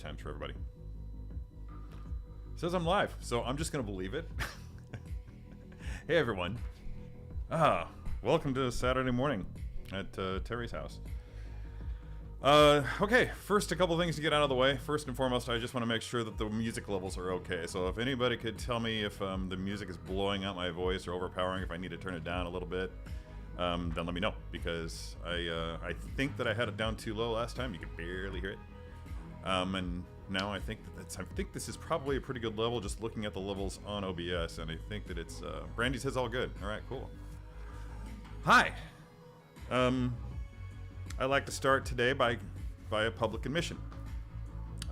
times for everybody. It says I'm live, so I'm just gonna believe it. Hey everyone. Welcome to Saturday morning at Terry's house. Okay, first a couple things to get out of the way. First and foremost, I just want to make sure that the music levels are okay. So if anybody could tell me if the music is blowing out my voice or overpowering, if I need to turn it down a little bit, then let me know, because I think that I had it down too low last time. You could barely hear it. And now I think this is probably a pretty good level, just looking at the levels on OBS, and I think that it's Brandy says all good. All right, cool. Hi. I'd like to start today by a public admission.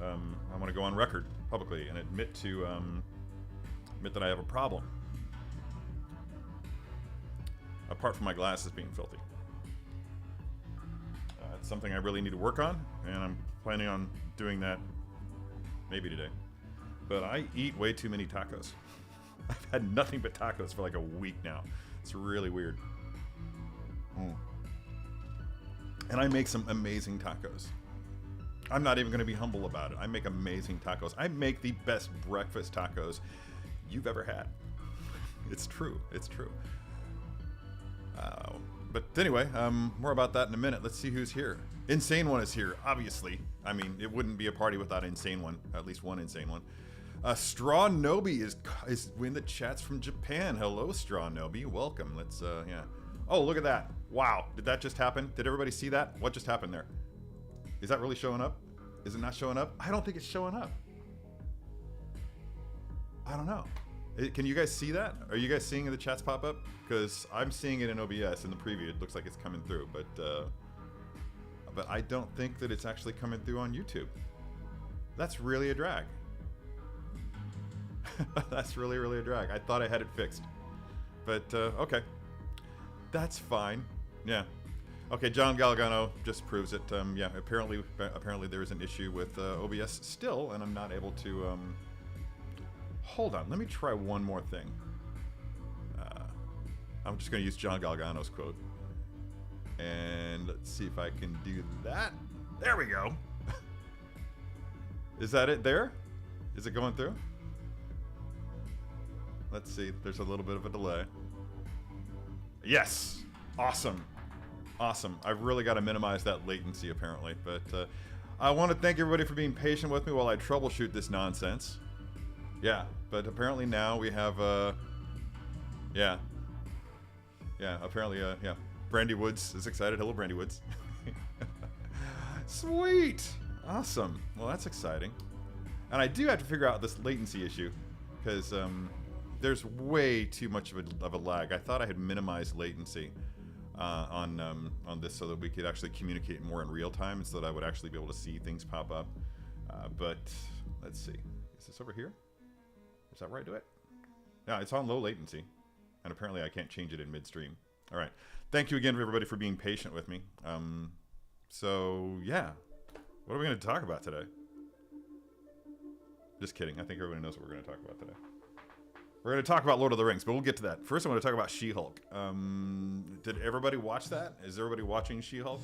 I want to go on record publicly and admit that I have a problem. Apart from my glasses being filthy. It's something I really need to work on, and I'm planning on doing that maybe today. But I eat way too many tacos. I've had nothing but tacos for like a week now. It's really weird. And I make some amazing tacos. I'm not even going to be humble about it. I make amazing tacos. I make the best breakfast tacos you've ever had. It's true. It's true. But anyway, more about that in a minute. Let's see who's here. Insane One is here, obviously. I mean, it wouldn't be a party without Insane One. At least one Insane One. Straw Nobi is in the chats from Japan. Hello, Straw Nobi. Welcome. Let's, yeah. Oh, look at that. Wow. Did that just happen? Did everybody see that? What just happened there? Is that really showing up? Is it not showing up? I don't think it's showing up. I don't know. Can you guys see that? Are you guys seeing the chats pop up? Because I'm seeing it in OBS in the preview. It looks like it's coming through, but I don't think that it's actually coming through on YouTube. That's really a drag. That's really, really a drag. I thought I had it fixed, but okay, that's fine. Yeah. Okay, John Galgano just proves it. Yeah, apparently there is an issue with OBS still, and I'm not able to. Hold on, let me try one more thing. I'm just going to use John Galgano's quote. And let's see if I can do that. There we go. Is that it there? Is it going through? Let's see, there's a little bit of a delay. Yes! Awesome. Awesome. I've really got to minimize that latency apparently. But I want to thank everybody for being patient with me while I troubleshoot this nonsense. Yeah, but apparently now we have, yeah. Yeah, apparently, yeah. Brandy Woods is excited. Hello, Brandy Woods. Sweet! Awesome. Well, that's exciting. And I do have to figure out this latency issue, because there's way too much of a lag. I thought I had minimized latency on this so that we could actually communicate more in real time, and so that I would actually be able to see things pop up. But let's see. Is this over here? Is that where I do it? Yeah, it's on low latency. And apparently I can't change it in midstream. All right. Thank you again, everybody, for being patient with me. So, yeah. What are we going to talk about today? Just kidding. I think everybody knows what we're going to talk about today. We're going to talk about Lord of the Rings, but we'll get to that. First, I want to talk about She-Hulk. Did everybody watch that? Is everybody watching She-Hulk?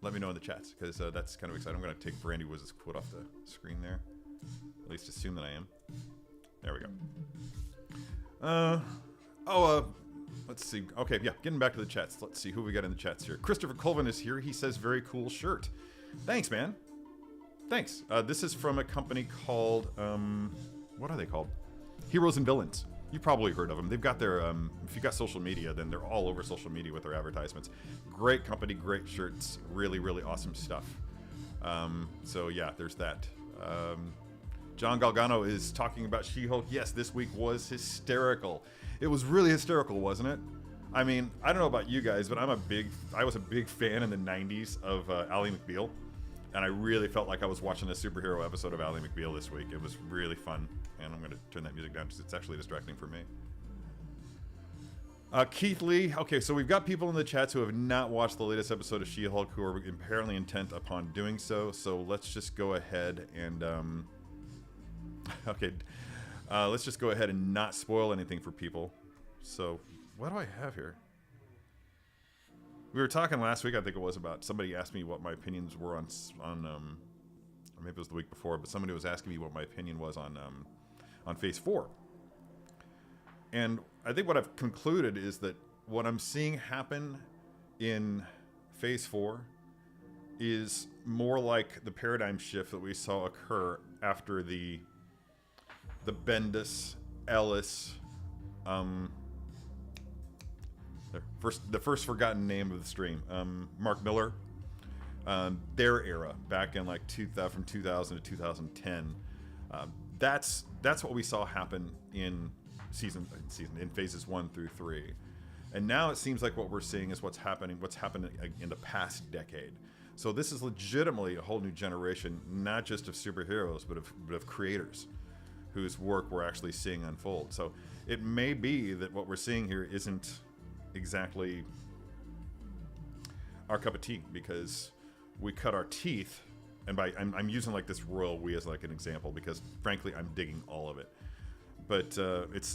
Let me know in the chats, because that's kind of exciting. I'm going to take Brandy Woods' quote off the screen there. At least assume that I am. There we go. Let's see. Okay, yeah, getting back to the chats. Let's see who we got in the chats here. Christopher Colvin is here. He says, very cool shirt. Thanks, man. Thanks. This is from a company called, what are they called? Heroes and Villains. You've probably heard of them. They've got their, if you've got social media, then they're all over social media with their advertisements. Great company, great shirts, really, really awesome stuff. So yeah, there's that. John Galgano is talking about She-Hulk. Yes, this week was hysterical. It was really hysterical, wasn't it? I mean, I don't know about you guys, but I was a big fan in the 90s of Ally McBeal. And I really felt like I was watching a superhero episode of Ally McBeal this week. It was really fun. And I'm going to turn that music down because it's actually distracting for me. Keith Lee. Okay, so we've got people in the chats who have not watched the latest episode of She-Hulk who are apparently intent upon doing so. So let's just go ahead and... Okay, let's just go ahead and not spoil anything for people. So, what do I have here? We were talking last week, I think it was, about somebody asked me what my opinions were on or maybe it was the week before, but somebody was asking me what my opinion was on Phase 4. And I think what I've concluded is that what I'm seeing happen in Phase 4 is more like the paradigm shift that we saw occur after the Bendis, Ellis, the first forgotten name of the stream, Mark Miller, their era back in like from 2000 to 2010. That's what we saw happen in in phases 1 through 3, and now it seems like what we're seeing is what's happening in the past decade. So this is legitimately a whole new generation, not just of superheroes, but of creators whose work we're actually seeing unfold. So it may be that what we're seeing here isn't exactly our cup of tea, because we cut our teeth, and I'm using like this royal we as like an example because frankly I'm digging all of it, but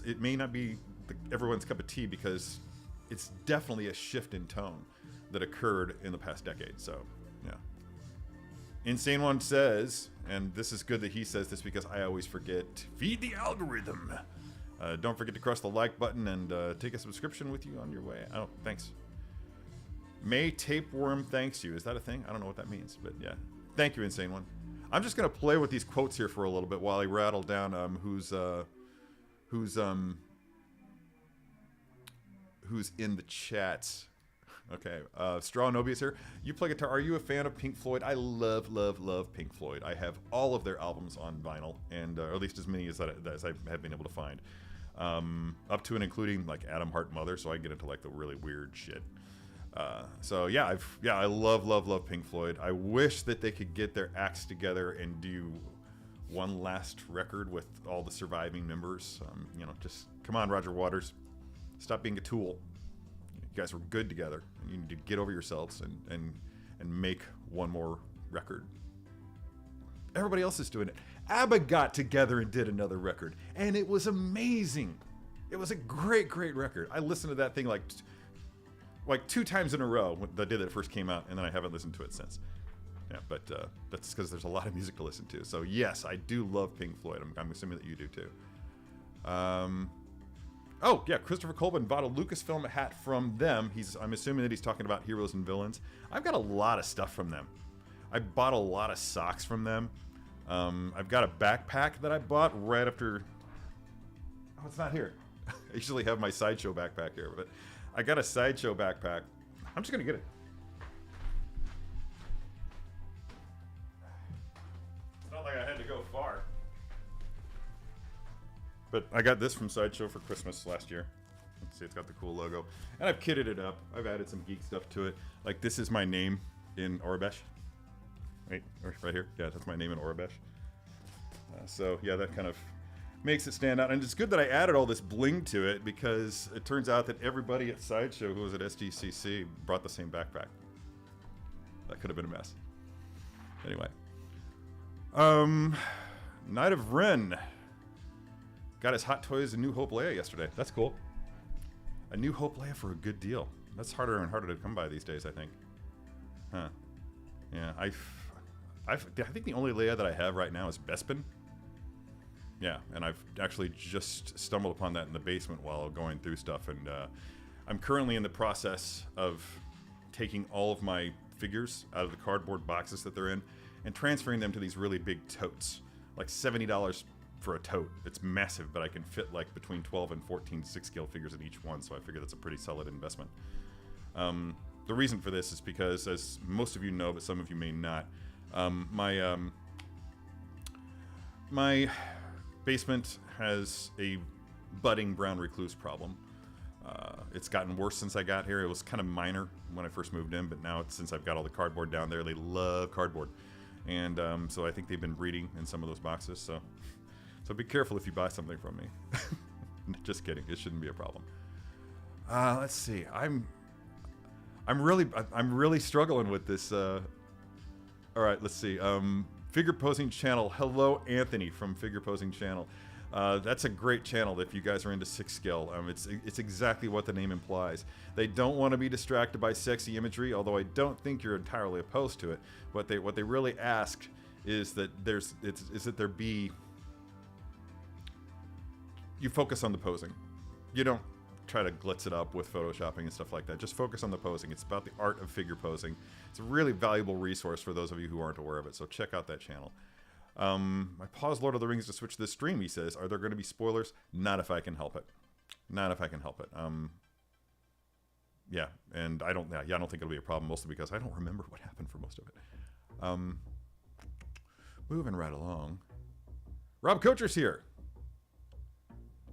it may not be everyone's cup of tea, because it's definitely a shift in tone that occurred in the past decade. So yeah. Insane One says, and this is good that he says this because I always forget, feed the algorithm. Don't forget to crush the like button and take a subscription with you on your way. Oh, thanks. May Tapeworm thanks you. Is that a thing? I don't know what that means, but yeah. Thank you, Insane One. I'm just going to play with these quotes here for a little bit while I rattle down who's in the chats. Okay, Straw Nobius here. You play guitar. Are you a fan of Pink Floyd? I love Pink Floyd. I have all of their albums on vinyl, and or at least as many as I have been able to find, up to and including like Adam Hart Mother. So I get into like the really weird shit. So yeah, I love Pink Floyd. I wish that they could get their acts together and do one last record with all the surviving members. Just come on, Roger Waters, stop being a tool. You guys were good together, and you need to get over yourselves and make one more record. Everybody else is doing it. ABBA got together and did another record, and it was amazing. It was a great record. I listened to that thing like 2 times in a row the day that it first came out, and then I haven't listened to it since. Yeah, but that's because there's a lot of music to listen to. So yes, I do love Pink Floyd. I'm assuming that you do too. Oh yeah, Christopher Colvin bought a Lucasfilm hat from them. I'm assuming that he's talking about Heroes and Villains. I've got a lot of stuff from them. I bought a lot of socks from them. I've got a backpack that I bought right after. Oh, it's not here. I usually have my Sideshow backpack here, but I got a Sideshow backpack. I'm just gonna get it. It's not like I had to go far. But I got this from Sideshow for Christmas last year. Let's see, it's got the cool logo. And I've kitted it up. I've added some geek stuff to it. Like, this is my name in Orabesh. Right here. Yeah, that's my name in Orabesh. So, yeah, that kind of makes it stand out. And it's good that I added all this bling to it, because it turns out that everybody at Sideshow who was at SDCC brought the same backpack. That could have been a mess. Anyway. Knight of Ren got his Hot Toys and New Hope Leia yesterday. That's cool. A New Hope Leia for a good deal. That's harder and harder to come by these days, I think. Huh. Yeah, I think the only Leia that I have right now is Bespin. Yeah, and I've actually just stumbled upon that in the basement while going through stuff, and I'm currently in the process of taking all of my figures out of the cardboard boxes that they're in and transferring them to these really big totes, like $70 for a tote. It's massive, but I can fit like between 12 and 14 6-scale figures in each one, so I figure that's a pretty solid investment. The reason for this is because, as most of you know, but some of you may not, my basement has a budding brown recluse problem. It's gotten worse since I got here. It was kind of minor when I first moved in, but now since I've got all the cardboard down there, they love cardboard. And so I think they've been breeding in some of those boxes, so be careful if you buy something from me. Just kidding. It shouldn't be a problem. Let's see. I'm really struggling with this. All right, let's see. Figure Posing Channel. Hello, Anthony from Figure Posing Channel. That's a great channel if you guys are into 6-scale. It's exactly what the name implies. They don't want to be distracted by sexy imagery, although I don't think you're entirely opposed to it. What they really ask is that you focus on the posing. You don't try to glitz it up with photoshopping and stuff like that. Just focus on the posing. It's about the art of figure posing. It's a really valuable resource for those of you who aren't aware of it, so check out that channel. I paused Lord of the Rings to switch this stream, he says. Are there going to be spoilers? Not if I can help it. Not if I can help it. Yeah, and I don't think it'll be a problem, mostly because I don't remember what happened for most of it. Moving right along. Rob Kocher's here.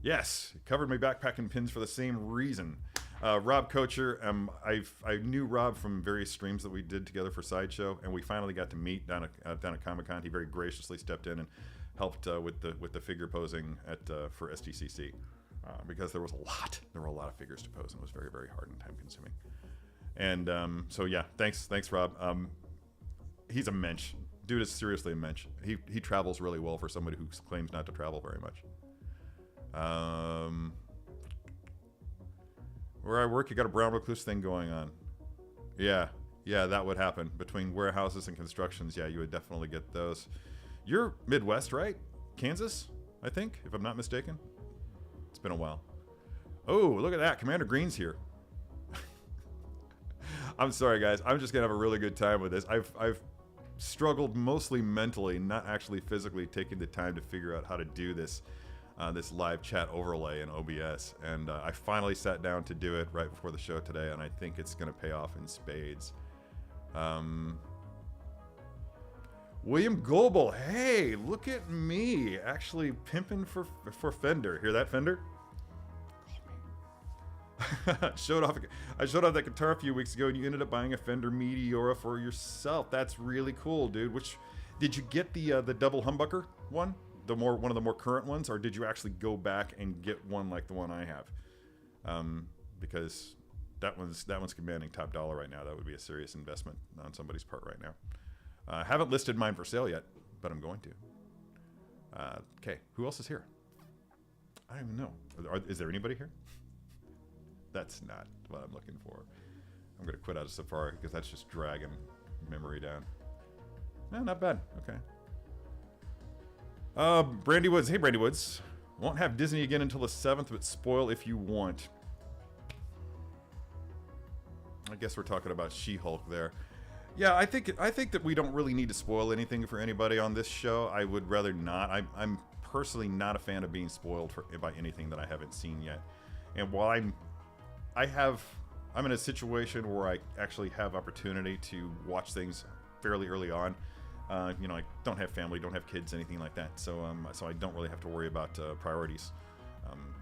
Yes, covered my backpack and pins for the same reason. Rob Kocher, I knew Rob from various streams that we did together for Sideshow, and we finally got to meet down at Comic-Con. He very graciously stepped in and helped with the figure posing for SDCC because there were a lot of figures to pose, and it was very, very hard and time consuming. And so yeah, thanks Rob. He's a mensch. Dude is seriously a mensch. He travels really well for somebody who claims not to travel very much. Where I work, you got a brown recluse thing going on. Yeah, that would happen. Between warehouses and constructions, yeah, you would definitely get those. You're Midwest, right? Kansas, I think, if I'm not mistaken. It's been a while. Oh, look at that. Commander Green's here. I'm sorry, guys. I'm just going to have a really good time with this. I've struggled mostly mentally, not actually physically taking the time to figure out how to do this. This live chat overlay in OBS, and I finally sat down to do it right before the show today, and I think it's going to pay off in spades. William Goebel, hey, look at me, actually pimping for Fender. Hear that, Fender? I showed off that guitar a few weeks ago, and you ended up buying a Fender Meteora for yourself. That's really cool, dude. Which did you get the double humbucker one? One of the more current ones, or did you actually go back and get one like the one I have? Because that one's commanding top dollar right now. That would be a serious investment on somebody's part right now. I haven't listed mine for sale yet, but I'm going to. Okay, who else is here? I don't even know. Is there anybody here? That's not what I'm looking for. I'm going to quit out of Safari because that's just dragging memory down. No, not bad. Okay. Brandy Woods. Hey, Brandy Woods. Won't have Disney again until the 7th, but spoil if you want. I guess we're talking about She-Hulk there. Yeah, I think that we don't really need to spoil anything for anybody on this show. I would rather not. I'm personally not a fan of being spoiled by anything that I haven't seen yet. And while I'm in a situation where I actually have opportunity to watch things fairly early on. I don't have family, don't have kids, anything like that. So I don't really have to worry about priorities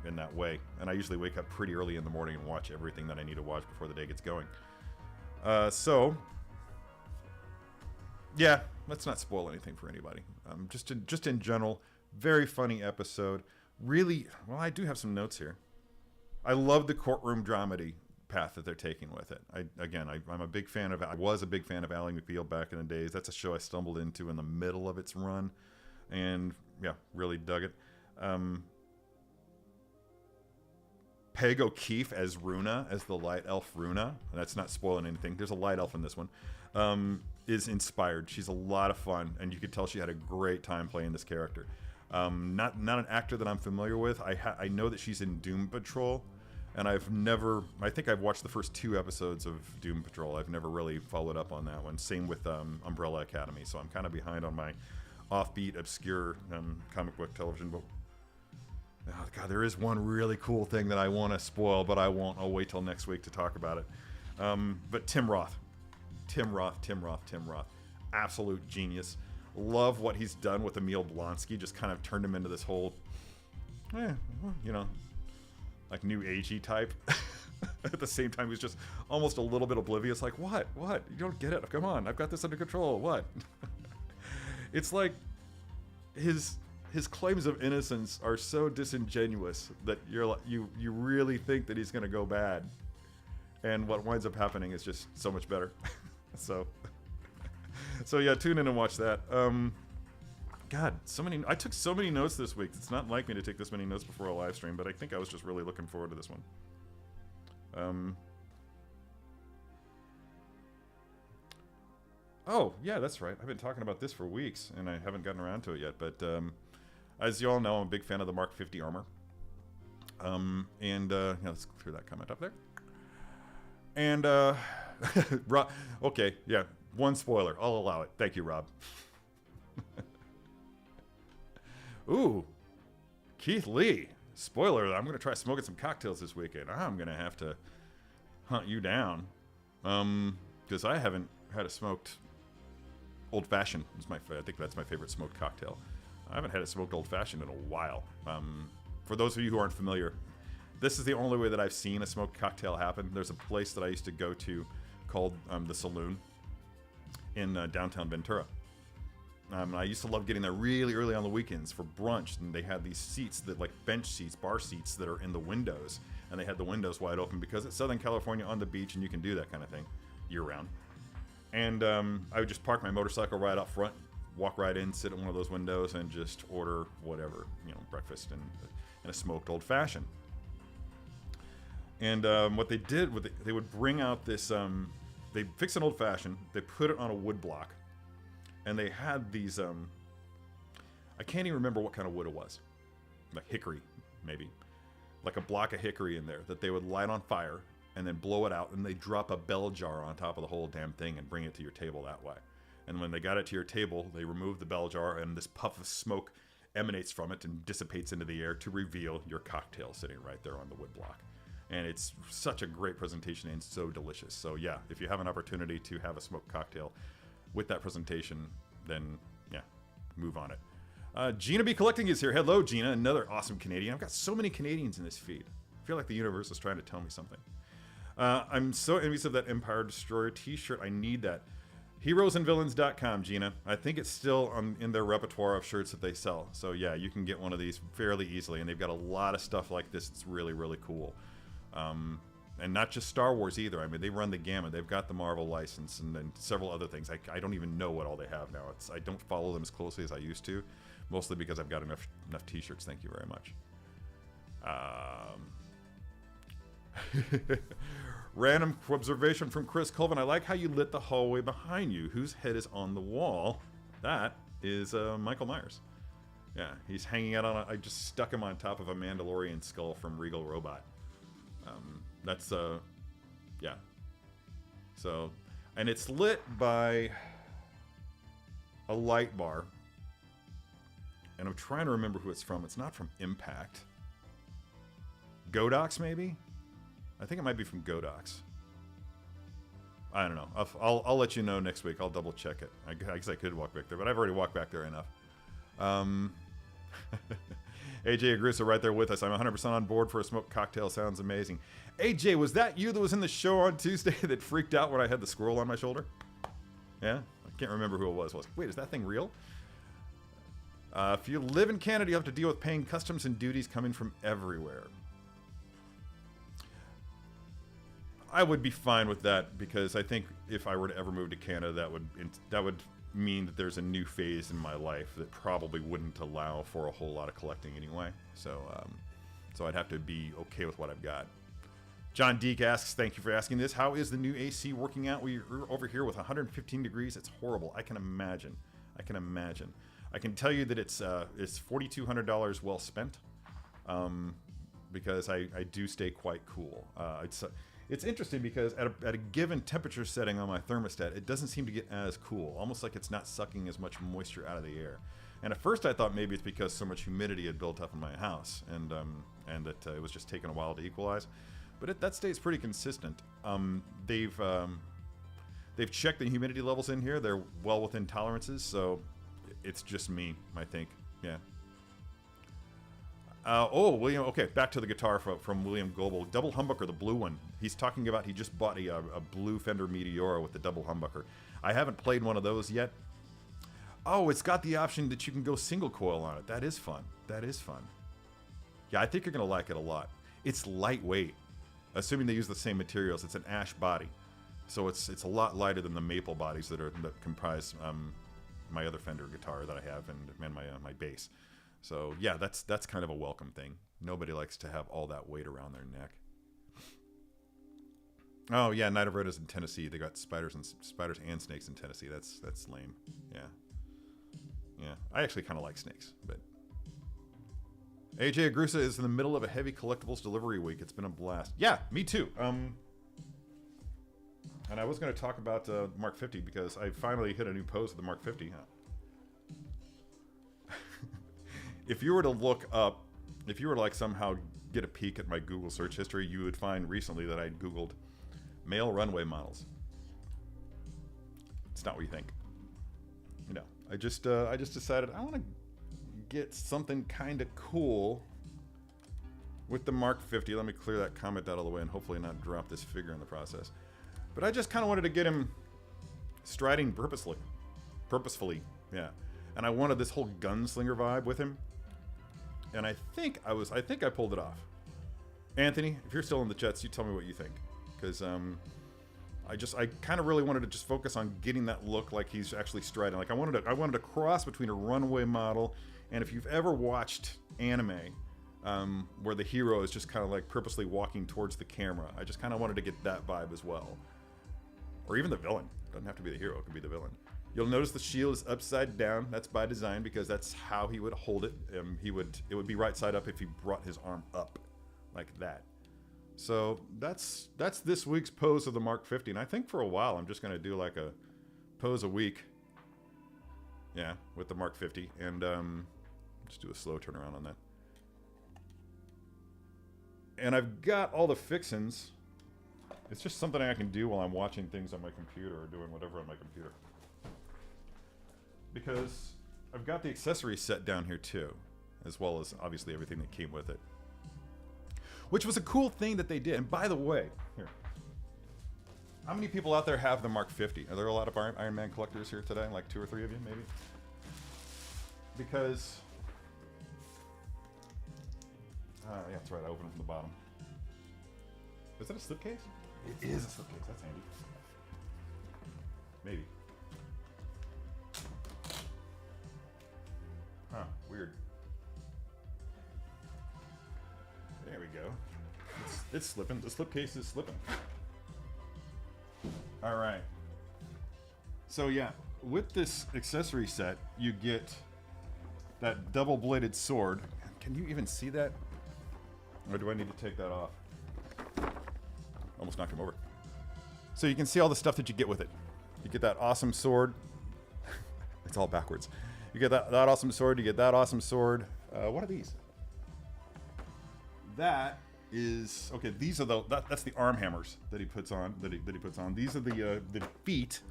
in that way. And I usually wake up pretty early in the morning and watch everything that I need to watch before the day gets going. So yeah, let's not spoil anything for anybody. Just in general, very funny episode. Really, well, I do have some notes here. I love the courtroom dramedy path that they're taking with it. I'm a big fan of. I was a big fan of Ally McBeal back in the days. That's a show I stumbled into in the middle of its run, and yeah, really dug it. Peg O'Keefe as Runa, as the light elf Runa. That's not spoiling anything. There's a light elf in this one. Is inspired. She's a lot of fun, and you could tell she had a great time playing this character. Not an actor that I'm familiar with. I know that she's in Doom Patrol. And I think I've watched the first 2 episodes of Doom Patrol. I've never really followed up on that one. Same with Umbrella Academy. So I'm kind of behind on my offbeat, obscure comic book television. But oh God, there is one really cool thing that I want to spoil, but I won't. I'll wait till next week to talk about it. But Tim Roth. Absolute genius. Love what he's done with Emil Blonsky. Just kind of turned him into this whole, like new agey type. At the same time, he's just almost a little bit oblivious. Like, what? You don't get it. Come on, I've got this under control. What? It's like his claims of innocence are so disingenuous that you really think that he's going to go bad, and what winds up happening is just so much better. So yeah, tune in and watch that. God, I took so many notes this week. It's not like me to take this many notes before a live stream, but I think I was just really looking forward to this one. Oh, yeah, that's right. I've been talking about this for weeks, and I haven't gotten around to it yet. But as you all know, I'm a big fan of the Mark 50 armor. Yeah, let's clear that comment up there. And, Rob, okay, yeah, one spoiler. I'll allow it. Thank you, Rob. Ooh, Keith Lee. Spoiler, I'm going to try smoking some cocktails this weekend. I'm going to have to hunt you down. Because I haven't had a smoked old fashioned. I think that's my favorite smoked cocktail. I haven't had a smoked old fashioned in a while. For those of you who aren't familiar, this is the only way that I've seen a smoked cocktail happen. There's a place that I used to go to called the Saloon in downtown Ventura. I used to love getting there really early on the weekends for brunch, and they had these seats that like bench seats, bar seats that are in the windows, and they had the windows wide open because it's Southern California on the beach, and you can do that kind of thing year round. And I would just park my motorcycle right up front, walk right in, sit at one of those windows, and just order whatever, breakfast and a smoked old fashioned. And what they did, they would bring out this, they fix an old fashioned, they put it on a wood block, and they had these, I can't even remember what kind of wood it was, like hickory, maybe, like a block of hickory in there that they would light on fire and then blow it out, and they drop a bell jar on top of the whole damn thing and bring it to your table that way. And when they got it to your table, they remove the bell jar, and this puff of smoke emanates from it and dissipates into the air to reveal your cocktail sitting right there on the wood block. And it's such a great presentation and so delicious. So yeah, if you have an opportunity to have a smoked cocktail with that presentation, then yeah, move on it. Gina B. Collecting is here. Hello, Gina, another awesome Canadian. I've got so many Canadians in this feed. I feel like the universe is trying to tell me something. I'm so envious of that Empire Destroyer t-shirt. I need that. Heroesandvillains.com, Gina. I think it's still in their repertoire of shirts that they sell. So yeah, you can get one of these fairly easily, and they've got a lot of stuff like this. It's really, really cool. And not just Star Wars either. I mean, they run the gamut. They've got the Marvel license and then several other things. I don't even know what all they have now. I don't follow them as closely as I used to, mostly because I've got enough t-shirts. Thank you very much. Random observation from Chris Colvin. I like how you lit the hallway behind you. Whose head is on the wall? That is Michael Myers. Yeah, he's hanging out on I just stuck him on top of a Mandalorian skull from Regal Robot. That's yeah. So, and it's lit by a light bar. And I'm trying to remember who it's from. It's not from Impact. Godox, maybe? I think it might be from Godox. I don't know. I'll let you know next week. I'll double check it. I guess I could walk back there, but I've already walked back there enough. AJ Agrusa right there with us. I'm 100% on board for a smoked cocktail. Sounds amazing. AJ, was that you that was in the show on Tuesday that freaked out when I had the squirrel on my shoulder? Yeah? I can't remember who it was. Wait, is that thing real? If you live in Canada, you have to deal with paying customs and duties coming from everywhere. I would be fine with that, because I think if I were to ever move to Canada, that would mean that there's a new phase in my life that probably wouldn't allow for a whole lot of collecting anyway. So I'd have to be okay with what I've got. John Deek asks, thank you for asking this. How is the new AC working out? We're over here with 115 degrees. It's horrible. I can imagine. I can tell you that it's $4,200 well spent, because I do stay quite cool. It's interesting because at a given temperature setting on my thermostat, it doesn't seem to get as cool, almost like it's not sucking as much moisture out of the air. And at first I thought maybe it's because so much humidity had built up in my house, and that it was just taking a while to equalize. But that stays pretty consistent. They've checked the humidity levels in here. They're well within tolerances, so it's just me, I think. Yeah. William, okay, back to the guitar from William Goebel. Double humbucker, the blue one. He's talking about he just bought a blue Fender Meteora with the double humbucker. I haven't played one of those yet. Oh, it's got the option that you can go single coil on it. That is fun. Yeah, I think you're going to like it a lot. It's lightweight. Assuming they use the same materials, it's an ash body. So it's a lot lighter than the maple bodies that comprise my other Fender guitar that I have and my bass. So yeah, that's kind of a welcome thing. Nobody likes to have all that weight around their neck. Oh yeah, Night of Red is in Tennessee. They got spiders and snakes in Tennessee. That's lame. Yeah. Yeah. I actually kind of like snakes, but AJ Agrusa is in the middle of a heavy collectibles delivery week. It's been a blast. Yeah, me too. And I was going to talk about Mark 50 because I finally hit a new pose with the Mark 50. If you were to look up, if you were to like somehow get a peek at my Google search history, you would find recently that I Googled male runway models. It's not what you think. You know, I just decided I want to get something kind of cool with the Mark 50. Let me clear that comment out of the way and hopefully not drop this figure in the process. But I just kind of wanted to get him striding purposefully, yeah. And I wanted this whole gunslinger vibe with him. And I think I pulled it off. Anthony, if you're still in the chats, you tell me what you think, because I kind of really wanted to just focus on getting that look like he's actually striding. Like I wanted a cross between a runway model, and if you've ever watched anime, where the hero is just kind of like purposely walking towards the camera, I just kind of wanted to get that vibe as well. Or even the villain. Doesn't have to be the hero, it could be the villain. You'll notice the shield is upside down. That's by design because that's how he would hold it. It would be right side up if he brought his arm up like that. So that's this week's pose of the Mark 50. And I think for a while I'm just gonna do like a pose a week. Yeah, with the Mark 50. And just do a slow turnaround on that. And I've got all the fixins. It's just something I can do while I'm watching things on my computer or doing whatever on my computer. Because I've got the accessory set down here too, as well as obviously everything that came with it. Which was a cool thing that they did. And by the way, here. How many people out there have the Mark 50? Are there a lot of Iron Man collectors here today? Like 2 or 3 of you, maybe? Because... yeah, that's right, I opened it from the bottom. Is that a slipcase? It is a slipcase, that's handy. Maybe. Huh, weird. There we go. It's slipping. The slipcase is slipping. Alright. So yeah, with this accessory set, you get that double-bladed sword. Can you even see that? Or do I need to take that off? Almost knocked him over. So you can see all the stuff that you get with it. You get that awesome sword. It's all backwards. You get that awesome sword. You get that awesome sword. What are these? That is okay. These are that's the arm hammers that he puts on. That he puts on. These are the feet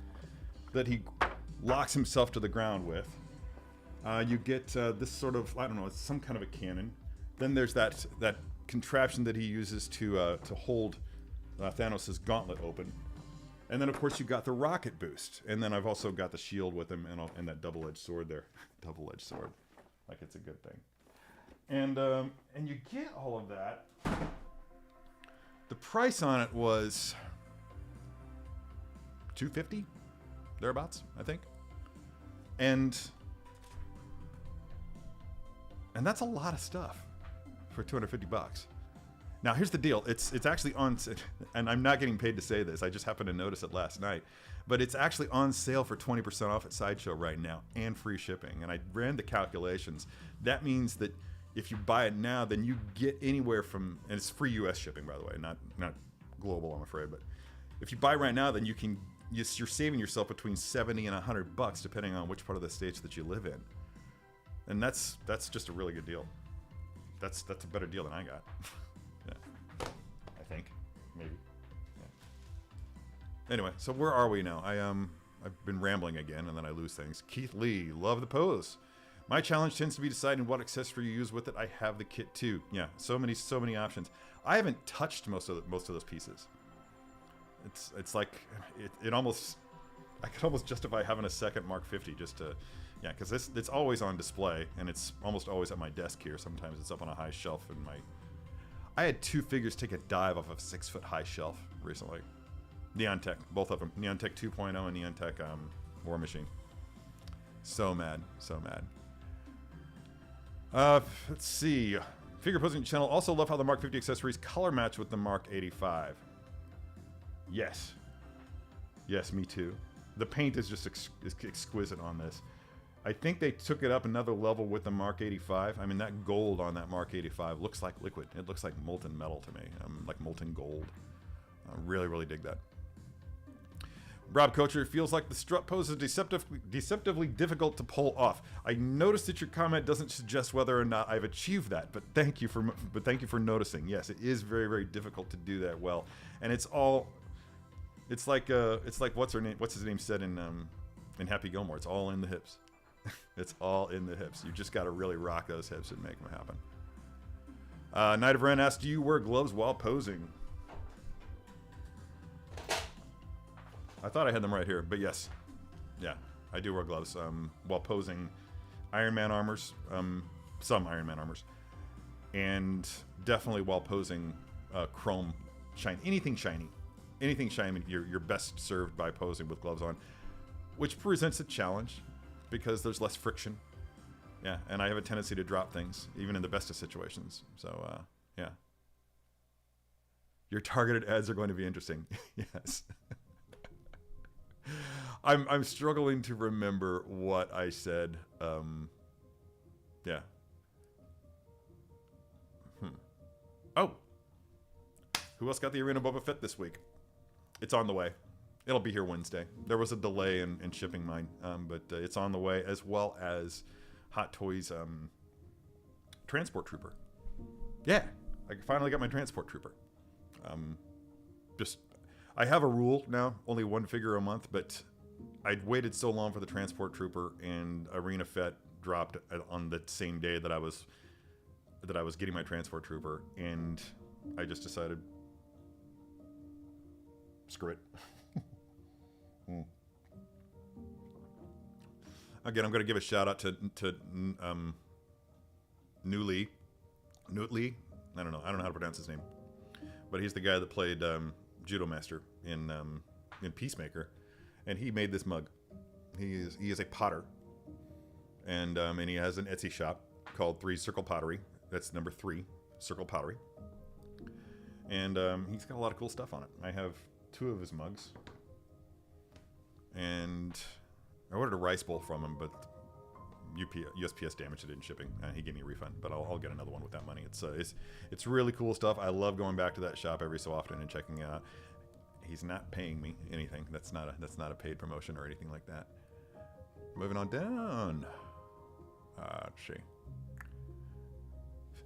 that he locks himself to the ground with. You get this sort of, I don't know, it's some kind of a cannon. Then there's that contraption that he uses to hold Thanos' gauntlet open. And then, of course, you've got the rocket boost. And then I've also got the shield with him and that double-edged sword there. Double-edged sword. Like it's a good thing. And you get all of that. The price on it was $250, thereabouts, I think. And that's a lot of stuff for $250. Now here's the deal. It's actually on, and I'm not getting paid to say this. I just happened to notice it last night, but it's actually on sale for 20% off at Sideshow right now and free shipping. And I ran the calculations. That means that if you buy it now, then you get anywhere from, and it's free U.S. shipping, by the way, not global, I'm afraid. But if you buy right now, then you're saving yourself between $70 and $100, depending on which part of the states that you live in. And that's just a really good deal. That's a better deal than I got. Yeah, I think, maybe. Yeah. Anyway, so where are we now? I've been rambling again, and then I lose things. Keith Lee, love the pose. My challenge tends to be deciding what accessory you use with it. I have the kit too. Yeah, so many options. I haven't touched most of those pieces. It's like it almost, I could almost justify having a second Mark 50 just to. Yeah, because it's always on display, and it's almost always at my desk here. Sometimes it's up on a high shelf in my... I had 2 figures take a dive off of a 6-foot high shelf recently. Neon Tech, both of them. Neon Tech 2.0 and Neon Tech War Machine. So mad, so mad. Let's see. Figure Posing Channel also love how the Mark 50 accessories color match with the Mark 85. Yes. Yes, me too. The paint is just exquisite on this. I think they took it up another level with the Mark 85. I mean, that gold on that Mark 85 looks like liquid. It looks like molten metal to me, like molten gold. I really, really dig that. Rob Kocher, feels like the strut pose is deceptively difficult to pull off. I noticed that your comment doesn't suggest whether or not I've achieved that, but thank you for noticing. Yes, it is very, very difficult to do that well, and it's like what's his name said in Happy Gilmore. It's all in the hips. It's all in the hips. You just got to really rock those hips and make them happen. Knight of Ren asked, do you wear gloves while posing? I thought I had them right here, but yes. Yeah, I do wear gloves while posing Iron Man armors, some Iron Man armors, and definitely while posing chrome shine, anything shiny. Anything shiny, you're best served by posing with gloves on, which presents a challenge because there's less friction. Yeah, and I have a tendency to drop things, even in the best of situations. So, yeah. Your targeted ads are going to be interesting. Yes. I'm struggling to remember what I said. Yeah. Oh. Who else got the Arena Boba Fett this week? It's on the way. It'll be here Wednesday. There was a delay in shipping mine, but it's on the way, as well as Hot Toys Transport Trooper. Yeah, I finally got my Transport Trooper. I have a rule now, only one figure a month, but I'd waited so long for the Transport Trooper, and Arena Fett dropped on the same day that I was getting my Transport Trooper, and I just decided, screw it. Again, I'm going to give a shout out to Newt Lee. I don't know how to pronounce his name, but he's the guy that played Judo Master in Peacemaker, and he made this mug. He is a potter, and he has an Etsy shop called 3 Circle Pottery. That's number 3 Circle Pottery, and he's got a lot of cool stuff on it. I have 2 of his mugs, and I ordered a rice bowl from him, but USPS damaged it in shipping. He gave me a refund, but I'll get another one with that money. It's really cool stuff. I love going back to that shop every so often and checking it out. He's not paying me anything. That's not a paid promotion or anything like that. Moving on down. Let's see.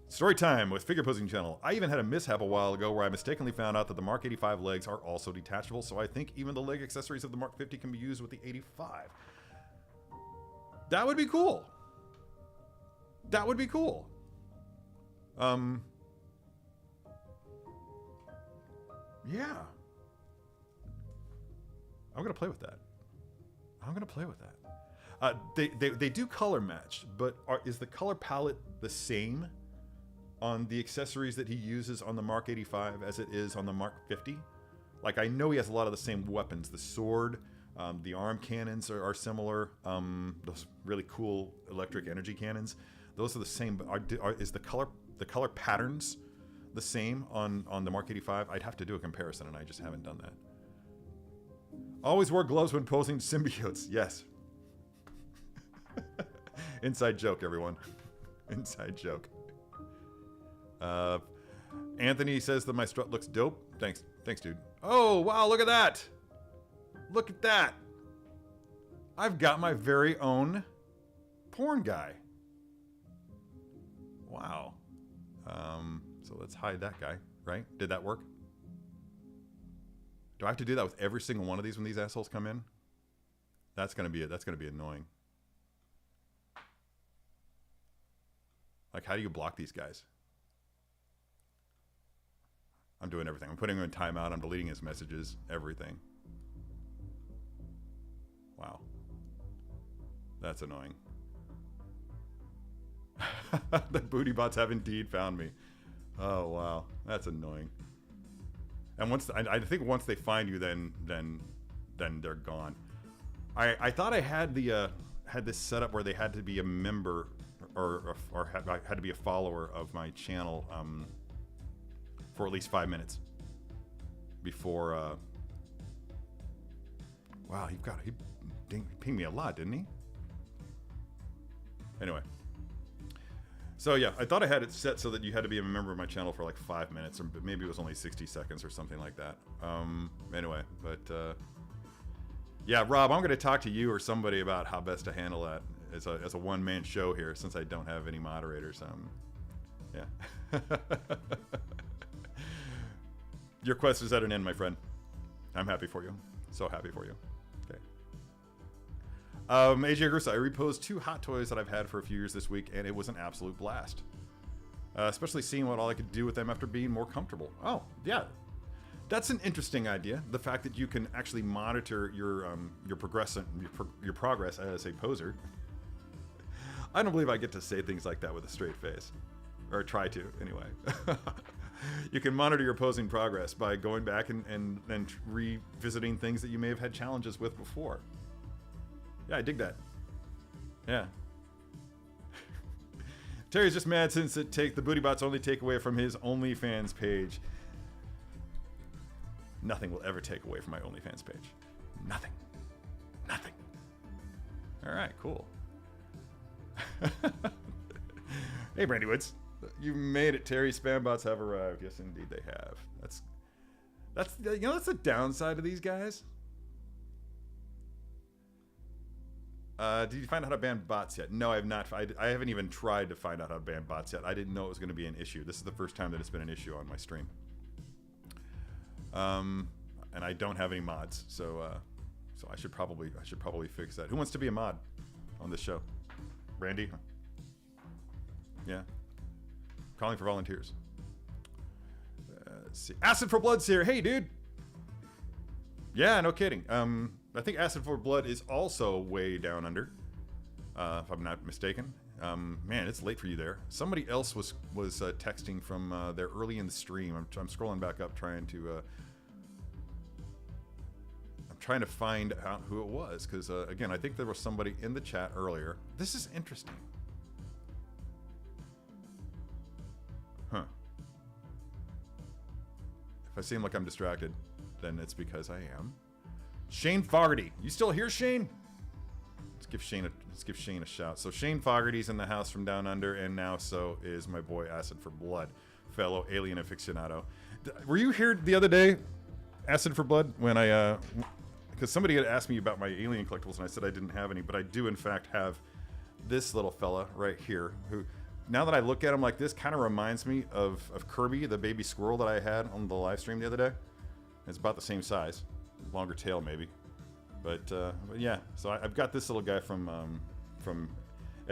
Story time with Figure Posing Channel. I even had a mishap a while ago where I mistakenly found out that the Mark 85 legs are also detachable, so I think even the leg accessories of the Mark 50 can be used with the 85. That would be cool. That would be cool. Yeah. I'm gonna play with that. They do color match, but is the color palette the same on the accessories that he uses on the Mark 85 as it is on the Mark 50? Like, I know he has a lot of the same weapons. The sword, the arm cannons are similar. Those really cool electric energy cannons, those are the same. But is the color patterns the same on the Mark 85? I'd have to do a comparison, and I just haven't done that. Always wear gloves when posing symbiotes. Yes. Inside joke, everyone. Inside joke. Anthony says that my strut looks dope. Thanks, dude. Oh, wow, look at that. Look at that. I've got my very own porn guy. Wow. So let's hide that guy, right? Did that work? Do I have to do that with every single one of these when these assholes come in? That's gonna be annoying. Like, how do you block these guys? I'm doing everything. I'm putting him in timeout. I'm deleting his messages. Everything. Wow. That's annoying. The booty bots have indeed found me. Oh, wow. That's annoying. And I think once they find you, then they're gone. I thought I had had this set up where they had to be a member or had to be a follower of my channel for at least 5 minutes before Wow, he pinged me a lot, didn't he? Anyway. So yeah, I thought I had it set so that you had to be a member of my channel for like 5 minutes, or maybe it was only 60 seconds or something like that. Anyway, but yeah, Rob, I'm going to talk to you or somebody about how best to handle that as a one-man show here, since I don't have any moderators. Yeah. Your quest is at an end, my friend. I'm happy for you. So happy for you. Okay. AJ Grusa, I reposed 2 hot toys that I've had for a few years this week, and it was an absolute blast. Especially seeing what all I could do with them after being more comfortable. Oh, yeah. That's an interesting idea. The fact that you can actually monitor your progress as a poser. I don't believe I get to say things like that with a straight face. Or try to, anyway. You can monitor your posing progress by going back and revisiting things that you may have had challenges with before. Yeah, I dig that. Yeah. Terry's just mad since the booty bots only take away from his OnlyFans page. Nothing will ever take away from my OnlyFans page. Nothing. Nothing. All right, cool. Hey, Brandy Woods. You made it, Terry. Spam bots have arrived. Yes, indeed they have. That's the downside of these guys. Did you find out how to ban bots yet? No, I have not. I haven't even tried to find out how to ban bots yet. I didn't know it was going to be an issue. This is the first time that it's been an issue on my stream. And I don't have any mods, so I should probably fix that. Who wants to be a mod on this show? Brandy? Yeah. Calling for volunteers. Let's see. Acid for Blood's here. Hey, dude. Yeah, no kidding. I think Acid for Blood is also way down under, if I'm not mistaken. Man, it's late for you there. Somebody else was texting from there early in the stream. I'm scrolling back up trying to find out who it was, because again, I think there was somebody in the chat earlier. This is interesting. Huh. If I seem like I'm distracted, then it's because I am. Shane Fogarty, you still here, Shane? Let's give Shane a shout. So Shane Fogarty's in the house from down under, and now so is my boy Acid for Blood, fellow alien aficionado. Were you here the other day, Acid for Blood, when I because somebody had asked me about my alien collectibles, and I said I didn't have any, but I do in fact have this little fella right here, who, now that I look at him like this, kind of reminds me of Kirby, the baby squirrel that I had on the live stream the other day. It's about the same size, longer tail maybe, but yeah. So I've got this little guy from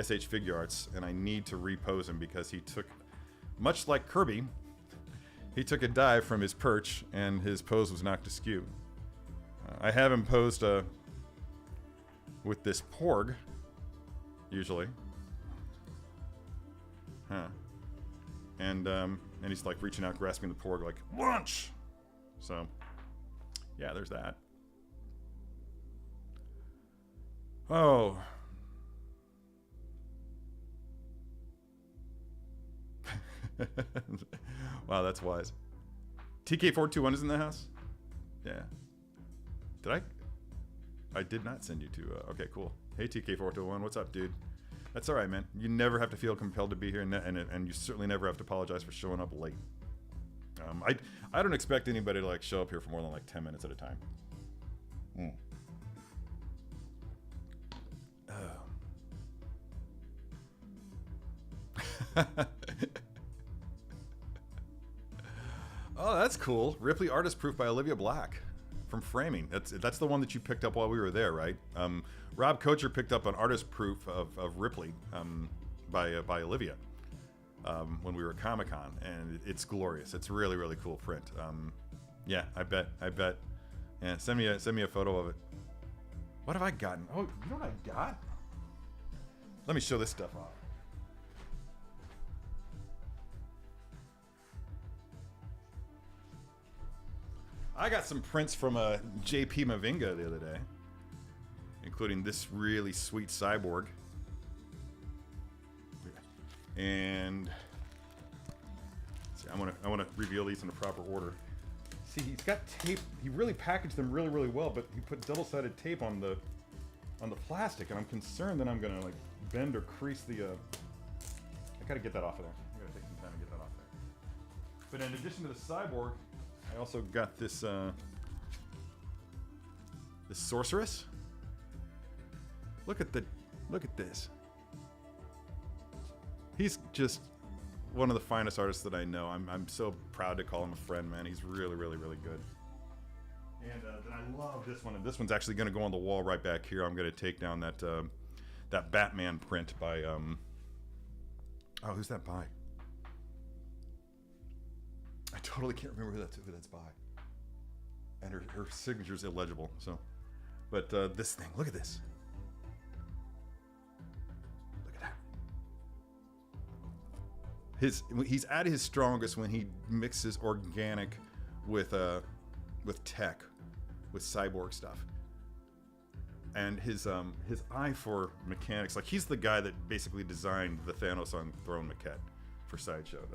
SH Figure Arts, and I need to repose him because he took, much like Kirby, he took a dive from his perch and his pose was knocked askew. I have him posed with this porg, usually. Huh. And he's like reaching out, grasping the porg like, lunch! So, yeah, there's that. Oh. Wow, that's wise. TK421 is in the house? Yeah. Did I did not send you to, okay, cool. Hey, TK421, what's up, dude? That's all right, man. You never have to feel compelled to be here, and you certainly never have to apologize for showing up late. I don't expect anybody to like show up here for more than like 10 minutes at a time. Oh, that's cool. Ripley Artist Proof by Olivia Black from Framing. That's the one that you picked up while we were there, right? Rob Kocher picked up an artist proof of Ripley by Olivia when we were at Comic-Con, and it's glorious. It's really, really cool print. Yeah, I bet. Yeah, send me a photo of it. What have I gotten? Oh, you know what I got? Let me show this stuff off. I got some prints from JP Mavinga the other day, including this really sweet cyborg. And see, I want to reveal these in the proper order. See, he's got tape. He really packaged them really, really well, but he put double-sided tape on the plastic, and I'm concerned that I'm gonna like bend or crease the. I gotta get that off of there. I gotta take some time to get that off there. But in addition to the cyborg, I also got this this sorceress. Look at this. He's just one of the finest artists that I know. I'm so proud to call him a friend, man. He's really, really, really good. And then I love this one. And this one's actually going to go on the wall right back here. I'm going to take down that that Batman print by oh, who's that by? I totally can't remember who that's by. And her signature's illegible. So, but this thing, look at this. He's at his strongest when he mixes organic with tech, with cyborg stuff. And his eye for mechanics, like he's the guy that basically designed the Thanos on Throne maquette for Sideshow.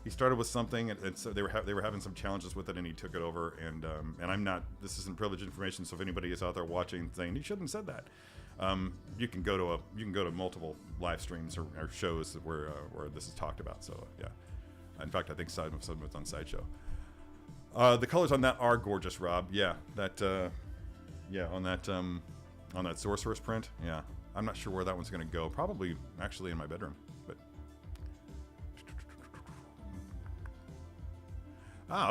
He started with something, and so they were having some challenges with it, and he took it over. And I'm not. This isn't privileged information, so if anybody is out there watching saying you shouldn't have said that. You can go to multiple live streams or shows where this is talked about. So yeah, in fact, I think some of it's on Sideshow. The colors on that are gorgeous, Rob. Yeah, on that sorceress print. Yeah, I'm not sure where that one's gonna go. Probably actually in my bedroom. But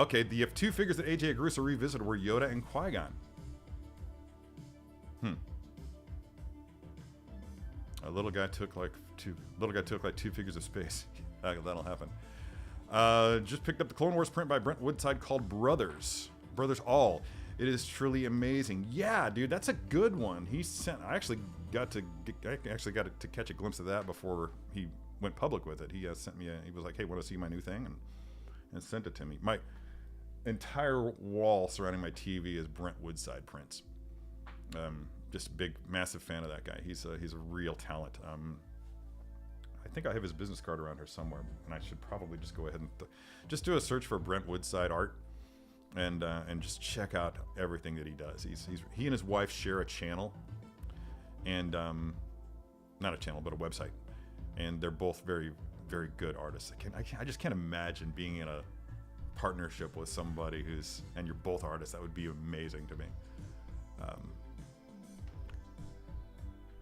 okay. You have two figures that AJ Agrusa revisited were Yoda and Qui-Gon. A little guy took like two figures of space. That'll happen. Just picked up the Clone Wars print by Brent Woodside called Brothers All. It is truly amazing. Yeah, dude, that's a good one. I actually got to catch a glimpse of that before he went public with it. He sent me he was like, "Hey, want to see my new thing?" and sent it to me. My entire wall surrounding my TV is Brent Woodside prints. Just big, massive fan of that guy. He's a real talent. I think I have his business card around here somewhere, and I should probably just go ahead and just do a search for Brent Woodside art, and just check out everything that he does. He and his wife share a channel, and not a channel, but a website, and they're both very, very good artists. I just can't imagine being in a partnership with somebody and you're both artists. That would be amazing to me.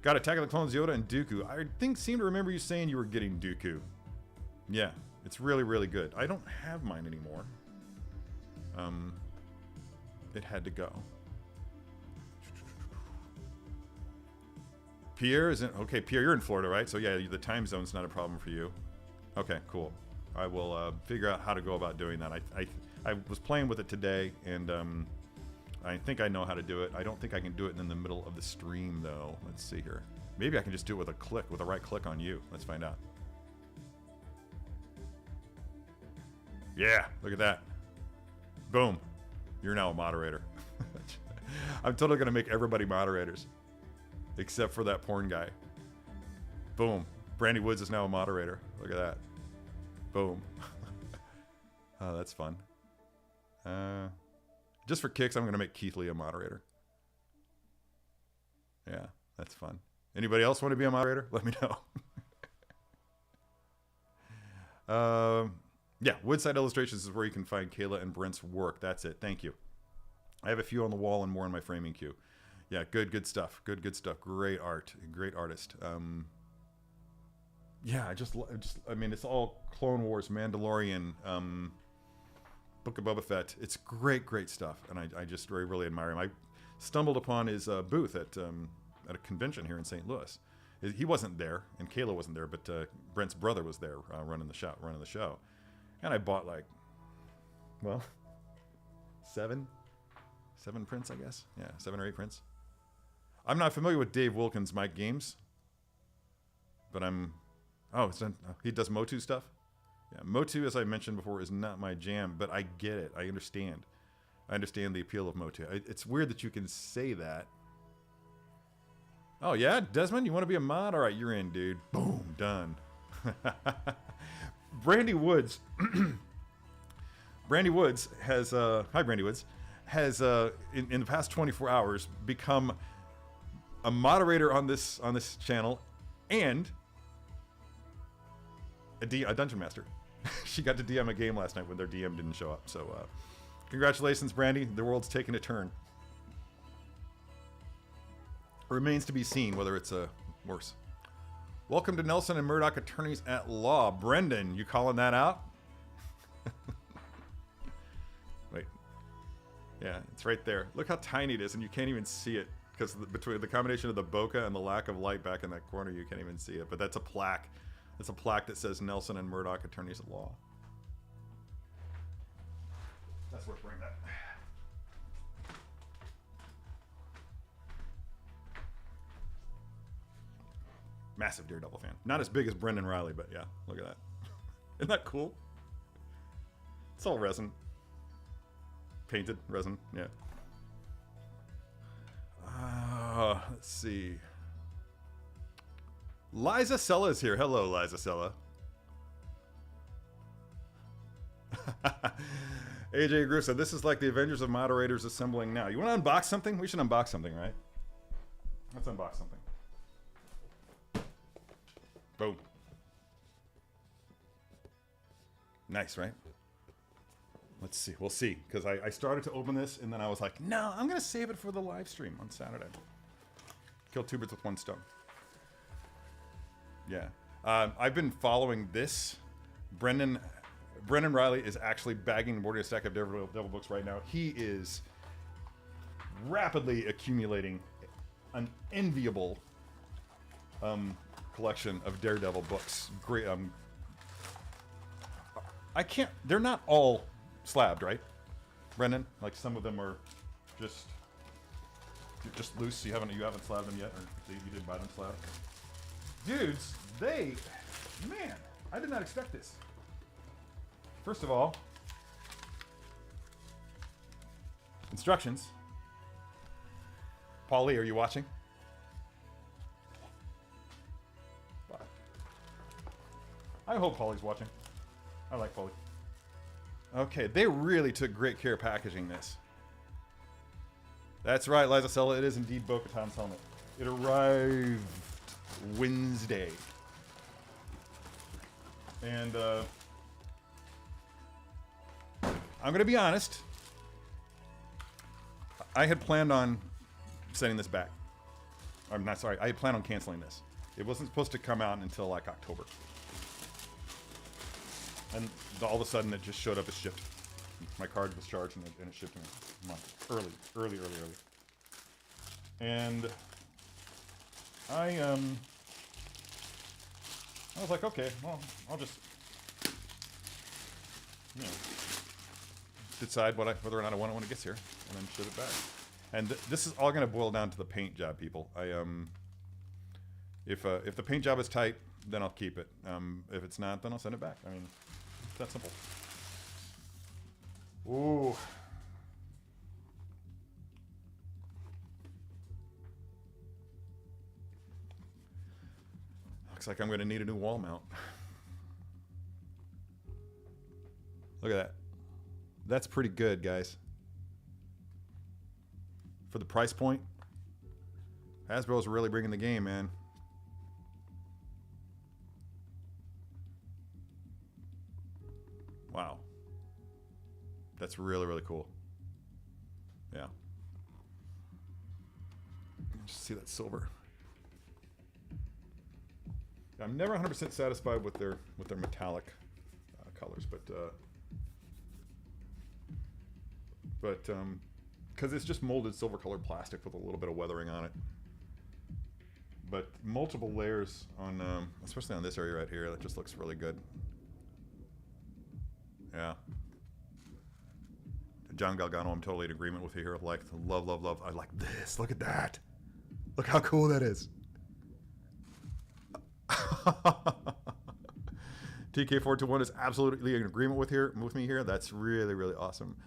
Got Attack of the Clones, Yoda, and Dooku. I seem to remember you saying you were getting Dooku. Yeah, it's really, really good. I don't have mine anymore. It had to go. Pierre isn't okay. Pierre, you're in Florida, right? So yeah, the time zone's not a problem for you. Okay, cool. I will figure out how to go about doing that. I was playing with it today, and I think I know how to do it. I don't think I can do it in the middle of the stream, though. Let's see here. Maybe I can just do it with a right click on you. Let's find out. Yeah, look at that. Boom. You're now a moderator. I'm totally going to make everybody moderators, except for that porn guy. Boom. Brandy Woods is now a moderator. Look at that. Boom. Oh, that's fun. Just for kicks, I'm going to make Keith Lee a moderator. Yeah, that's fun. Anybody else want to be a moderator? Let me know. Yeah, Woodside Illustrations is where you can find Kayla and Brent's work. That's it. Thank you. I have a few on the wall and more in my framing queue. Yeah, good stuff. Good stuff. Great art. Great artist. Yeah, I mean, it's all Clone Wars, Mandalorian, Book of Boba Fett. It's great stuff, and I just really admire him. I stumbled upon his booth at a convention here in St. Louis. He wasn't there, and Kayla wasn't there, but Brent's brother was there running the show, and I bought seven prints, I guess. Yeah, 7 or 8 prints. I'm not familiar with Dave Wilkins' Mike Games, but he does Motu stuff. Yeah, Motu, as I mentioned before, is not my jam, but I get it. I understand. I understand the appeal of Motu. It's weird that you can say that. Oh, yeah? Desmond, you want to be a mod? All right, you're in, dude. Boom, done. Brandy Woods Brandy Woods has, hi Brandy Woods, has in the past 24 hours become a moderator on this channel and a dungeon master. She got to DM a game last night when their DM didn't show up. So congratulations, Brandy. The world's taking a turn. Remains to be seen whether it's worse. Welcome to Nelson and Murdoch Attorneys at Law. Brendan, you calling that out? Wait. Yeah, it's right there. Look how tiny it is, and you can't even see it because between the combination of the bokeh and the lack of light back in that corner, you can't even see it. But that's a plaque. It's a plaque that says Nelson and Murdoch Attorneys at Law. That's worth bringing that. Massive Daredevil fan. Not as big as Brendan Riley, but yeah, look at that. Isn't that cool? It's all resin. Painted resin, yeah. Let's see. Liza Sella is here. Hello, Liza Sella. AJ Groove said, this is like the Avengers of Moderators assembling now. You want to unbox something? We should unbox something, right? Let's unbox something. Boom. Nice, right? Let's see. We'll see. Because I started to open this, and then I was like, no, I'm going to save it for the live stream on Saturday. Kill two birds with one stone. Yeah. I've been following this. Brendan Riley is actually bagging and boarding a stack of Devil books right now. He is rapidly accumulating an enviable collection of Daredevil books. Great. They're not all slabbed, right, Brendan? Like some of them are just loose. You haven't slabbed them yet, or you didn't buy them slabbed. Dudes, man, I did not expect this. First of all, instructions. Paulie, are you watching? I hope Paulie's watching. I like Paulie. Okay, they really took great care of packaging this. That's right, Liza Sella. It is indeed Bo-katan's helmet. It arrived Wednesday. And I'm going to be honest. I had planned on sending this back. I'm not sorry. I had planned on canceling this. It wasn't supposed to come out until like October. And all of a sudden it just showed up as shipped. My card was charged and it shipped me a month. Early. And I was like, okay, well, I'll just, decide whether or not I want it when it gets here, and then ship it back. And this is all going to boil down to the paint job, people. If the paint job is tight, then I'll keep it. If it's not, then I'll send it back. I mean, it's that simple. Ooh. Looks like I'm going to need a new wall mount. Look at that. That's pretty good, guys. For the price point, Hasbro's really bringing the game, man. Wow. That's really, really cool. Yeah. Just see that silver. I'm never 100% satisfied with their metallic colors, but because it's just molded silver colored plastic with a little bit of weathering on it. But multiple layers on, especially on this area right here, that just looks really good. Yeah. John Galgano, I'm totally in agreement with you here. Like, love. I like this. Look at that. Look how cool that is. TK421 is absolutely in agreement with me here. That's really, really awesome.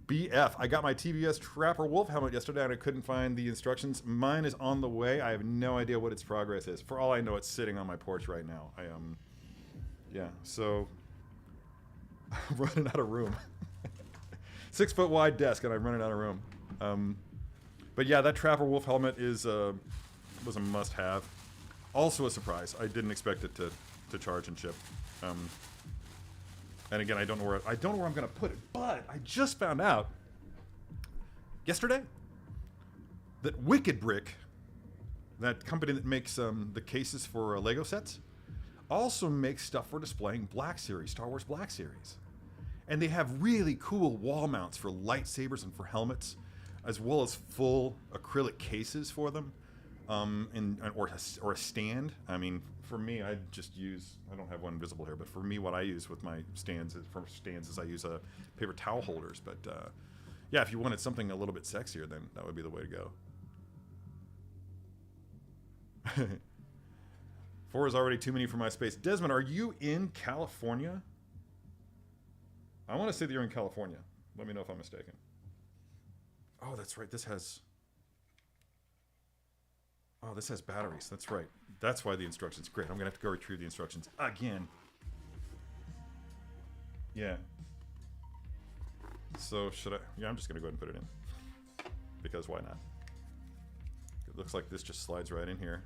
BF, I got my TBS Trapper Wolf helmet yesterday and I couldn't find the instructions. Mine is on the way. I have no idea what its progress is. For all I know, it's sitting on my porch right now. Yeah, so I'm running out of room. 6-foot wide desk, and I'm running out of room. But yeah, that Trapper Wolf helmet was a must-have. Also a surprise. I didn't expect it to charge and ship. And again, I don't know where I'm gonna put it. But I just found out yesterday that Wicked Brick, that company that makes the cases for Lego sets, also makes stuff for displaying Black Series, Star Wars Black Series. And they have really cool wall mounts for lightsabers and for helmets, as well as full acrylic cases for them, or a stand. I mean, for me, I don't have one visible here, but for me, what I use with my stands is I use paper towel holders. But yeah, if you wanted something a little bit sexier, then that would be the way to go. 4 is already too many for my space. Desmond, are you in California? I want to say that you're in California. Let me know if I'm mistaken. Oh, that's right. This has batteries. That's right. That's why the instructions. Great. I'm going to have to go retrieve the instructions again. Yeah. So should I? Yeah, I'm just going to go ahead and put it in. Because why not? It looks like this just slides right in here.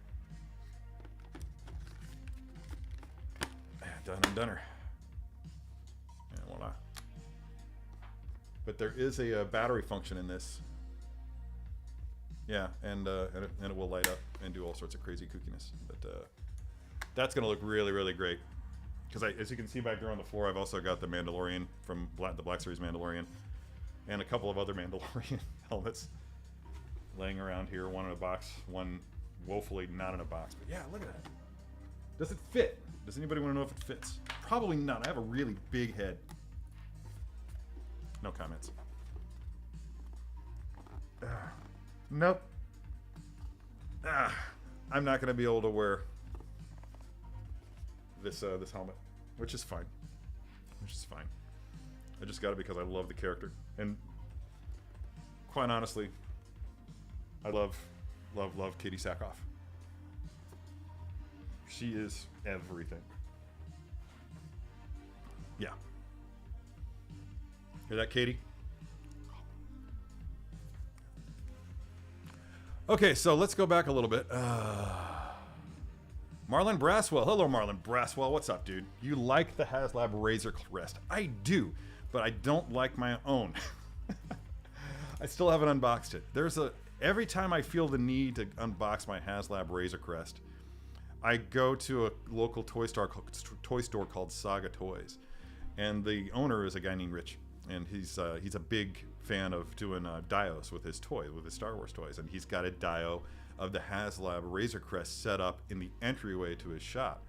Done and doneer. And voila. But there is a battery function in this. Yeah, and it will light up and do all sorts of crazy kookiness. But that's going to look really, really great. Because as you can see back there on the floor, I've also got the Mandalorian from the Black Series Mandalorian. And a couple of other Mandalorian helmets laying around here. One in a box, one woefully not in a box. But yeah, look at that. Does it fit? Does anybody want to know if it fits? Probably not. I have a really big head. No comments. Nope. I'm not going to be able to wear this helmet, which is fine. I just got it because I love the character, and quite honestly, I love Katie Sackhoff. She is everything. Yeah. Hear that, Katie? Okay, so let's go back a little bit. Marlon Braswell. Hello, Marlon Braswell. What's up, dude? You like the HasLab Razor Crest? I do, but I don't like my own. I still haven't unboxed it. Every time I feel the need to unbox my HasLab Razor Crest, I go to a local toy store called Saga Toys, and the owner is a guy named Rich, and he's a big fan of doing dios with his toys, with his Star Wars toys, and he's got a dio of the HasLab Razor Crest set up in the entryway to his shop.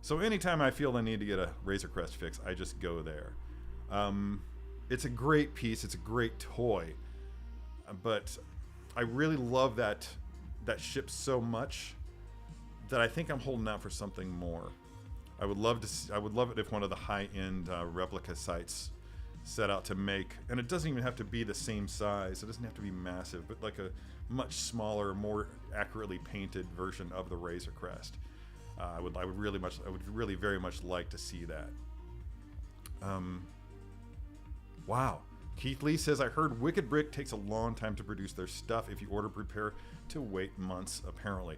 So anytime I feel the need to get a Razor Crest fix, I just go there. It's a great piece, it's a great toy, but I really love that ship so much that I think I'm holding out for something more. I would love it if one of the high-end replica sites set out to make, and it doesn't even have to be the same size, it doesn't have to be massive, but like a much smaller, more accurately painted version of the Razor Crest. I would really very much like to see that. Wow. Keith Lee says, I heard Wicked Brick takes a long time to produce their stuff. If you order prepare to wait months, apparently.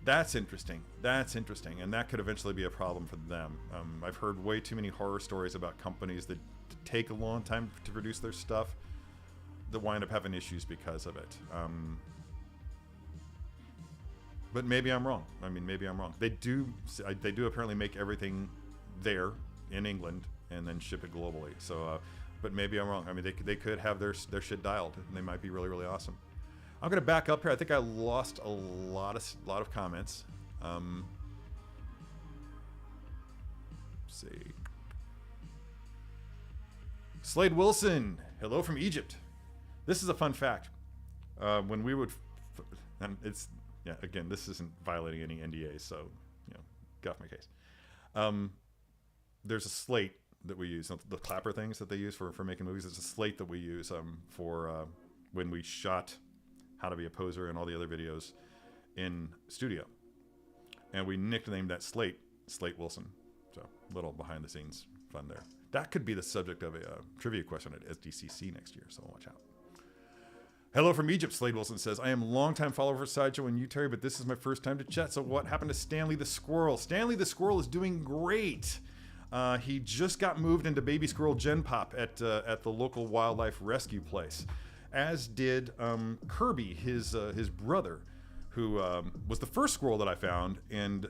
That's interesting. And that could eventually be a problem for them. I've heard way too many horror stories about companies that take a long time to produce their stuff that wind up having issues because of it. But maybe I'm wrong. They do apparently make everything there in England and then ship it globally. So, but maybe I'm wrong. I mean, they could have their shit dialed, and they might be really, really awesome. I'm gonna back up here. I think I lost a lot of comments. Let's see. Slade Wilson, hello from Egypt. This is a fun fact. When we would, and again, this isn't violating any NDAs, so get off my case. There's a slate that we use, the clapper things that they use for making movies. It's a slate that we use for when we shot How to Be a Poser and all the other videos in studio, and we nicknamed that slate Wilson. So, little behind the scenes fun there. That could be the subject of a trivia question at SDCC next year, so watch out. Hello from Egypt, Slade Wilson says, I am a longtime follower for Sideshow and you, Terry, but this is my first time to chat. So what happened to Stanley the Squirrel? Stanley the Squirrel is doing great. He just got moved into Baby Squirrel Gen Pop at the local wildlife rescue place, as did Kirby, his brother, who was the first squirrel that I found, and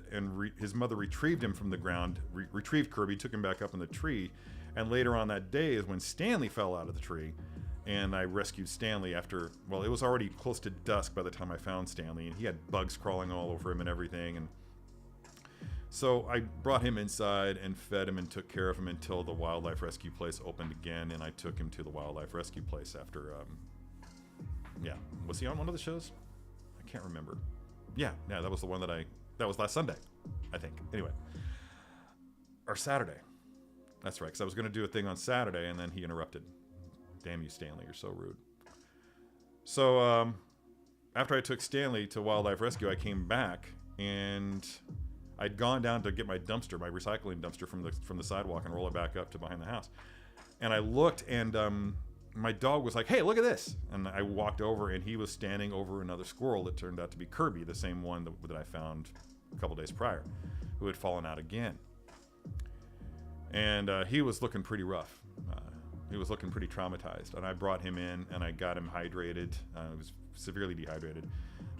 his mother retrieved him from the ground, retrieved Kirby, took him back up in the tree, and later on that day is when Stanley fell out of the tree. And I rescued Stanley after, well, it was already close to dusk by the time I found Stanley, and he had bugs crawling all over him and everything. And so I brought him inside and fed him and took care of him until the wildlife rescue place opened again, and I took him to the wildlife rescue place after, yeah. Was he on one of the shows? I can't remember. Yeah, that was the one that was last Sunday, I think. Anyway. Or Saturday. That's right, because I was going to do a thing on Saturday, and then he interrupted. Damn you, Stanley, you're so rude. So, after I took Stanley to Wildlife Rescue, I came back, and I'd gone down to get my dumpster, my recycling dumpster from the sidewalk and roll it back up to behind the house. And I looked, and my dog was like, hey, look at this. And I walked over, and he was standing over another squirrel that turned out to be Kirby, the same one that I found a couple days prior, who had fallen out again. And he was looking pretty rough. He was looking pretty traumatized, and I brought him in and I got him hydrated. He was severely dehydrated.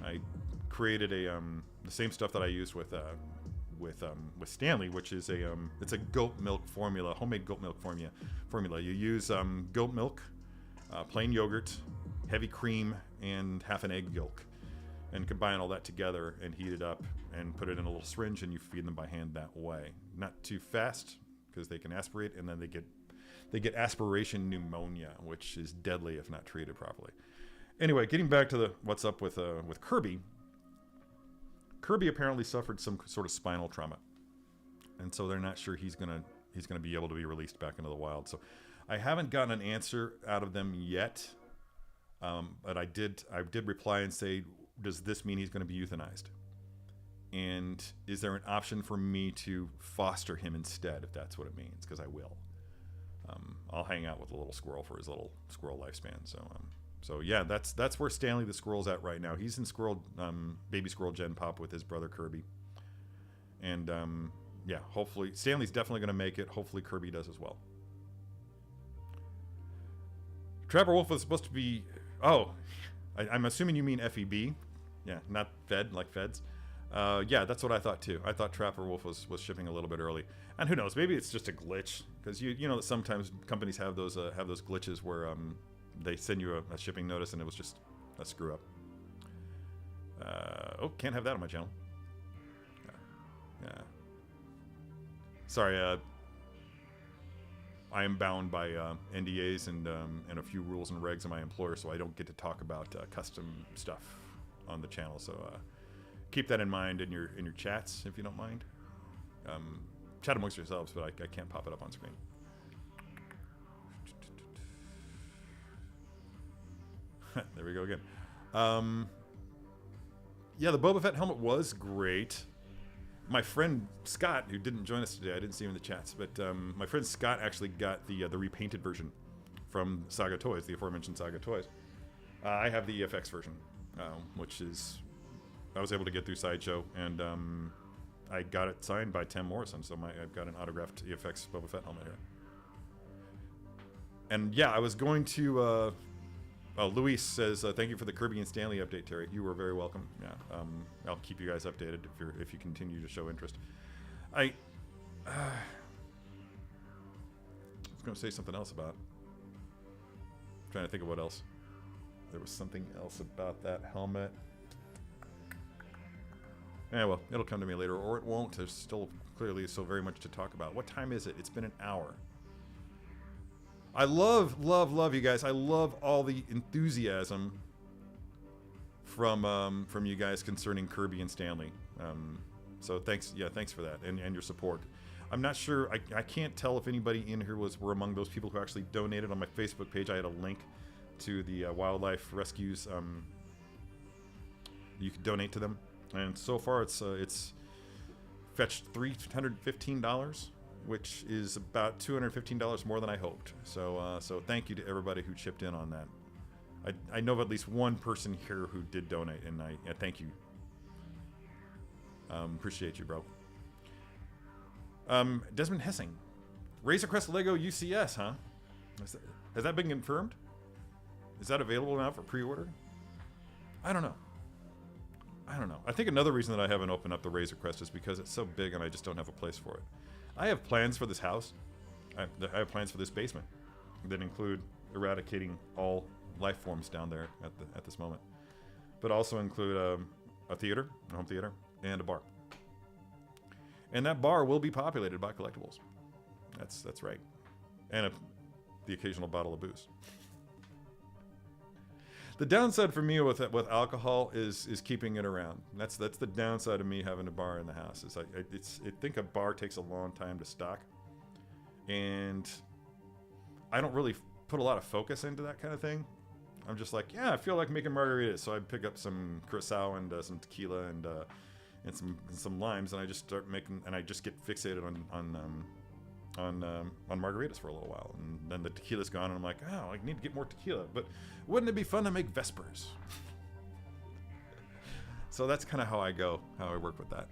I created the same stuff that I used with Stanley, which is it's a goat milk formula, homemade goat milk formula. You use goat milk, plain yogurt, heavy cream, and half an egg yolk, and combine all that together and heat it up and put it in a little syringe, and you feed them by hand that way. Not too fast because they can aspirate, and then they get aspiration pneumonia, which is deadly if not treated properly. Anyway, getting back to what's up with Kirby. Kirby apparently suffered some sort of spinal trauma, and so they're not sure he's gonna be able to be released back into the wild. So I haven't gotten an answer out of them yet, but I did reply and say, does this mean he's going to be euthanized? And is there an option for me to foster him instead, if that's what it means? Because I will. I'll hang out with a little squirrel for his little squirrel lifespan. So yeah, that's where Stanley the Squirrel's at right now. He's in Baby Squirrel Gen Pop with his brother Kirby. And yeah, hopefully Stanley's definitely going to make it. Hopefully Kirby does as well. Trapper Wolf was supposed to be... Oh, I'm assuming you mean FEB. Yeah, not Fed, like Feds. Yeah, that's what I thought too. I thought Trapper Wolf was shipping a little bit early, and who knows? Maybe it's just a glitch, because you know that sometimes companies have those glitches where they send you a shipping notice and it was just a screw up. Oh, can't have that on my channel. Yeah. Sorry. I am bound by NDAs and a few rules and regs of my employer, so I don't get to talk about custom stuff on the channel. So. Keep that in mind in your chats, if you don't mind. Chat amongst yourselves, but I can't pop it up on screen. There we go again. Yeah, the Boba Fett helmet was great. My friend Scott, who didn't join us today, I didn't see him in the chats, but my friend Scott actually got the repainted version from Saga Toys, the aforementioned Saga Toys. I have the EFX version, which is... I was able to get through Sideshow, and I got it signed by Tim Morrison, so I've got an autographed EFX Boba Fett helmet here. And yeah, I was going to... Luis says, thank you for the Kirby and Stanley update, Terry. You were very welcome. Yeah, I'll keep you guys updated if you continue to show interest. I was going to say something else about... I'm trying to think of what else. There was something else about that helmet. Yeah, well, it'll come to me later, or it won't. There's still clearly so very much to talk about. What time is it? It's been an hour. I love you guys. I love all the enthusiasm from you guys concerning Kirby and Stanley. So thanks, thanks for that and your support. I'm not sure. I can't tell if anybody in here were among those people who actually donated. On my Facebook page, I had a link to the wildlife rescues. You could donate to them. And so far, it's fetched $315, which is about $215 more than I hoped. So thank you to everybody who chipped in on that. I know of at least one person here who did donate, and I thank you. Appreciate you, bro. Desmond Hessing. Razor Crest Lego UCS, huh? Has that been confirmed? Is that available now for pre-order? I don't know. I think another reason that I haven't opened up the Razor Crest is because it's so big and I just don't have a place for it. I have plans for this house. I have plans for this basement that include eradicating all life forms down there at this moment, but also include a theater, a home theater, and a bar. And that bar will be populated by collectibles. That's right, and the occasional bottle of booze. The downside for me with alcohol is keeping it around. That's the downside of me having a bar in the house. Is I think a bar takes a long time to stock, and I don't really put a lot of focus into that kind of thing. I'm just like, yeah, I feel like making margaritas, so I pick up some curacao and some tequila and some limes, and I just start making, and I just get fixated on margaritas for a little while, and then the tequila's gone, and I'm like, oh, I need to get more tequila. But wouldn't it be fun to make Vespers? So that's kind of how I work with that.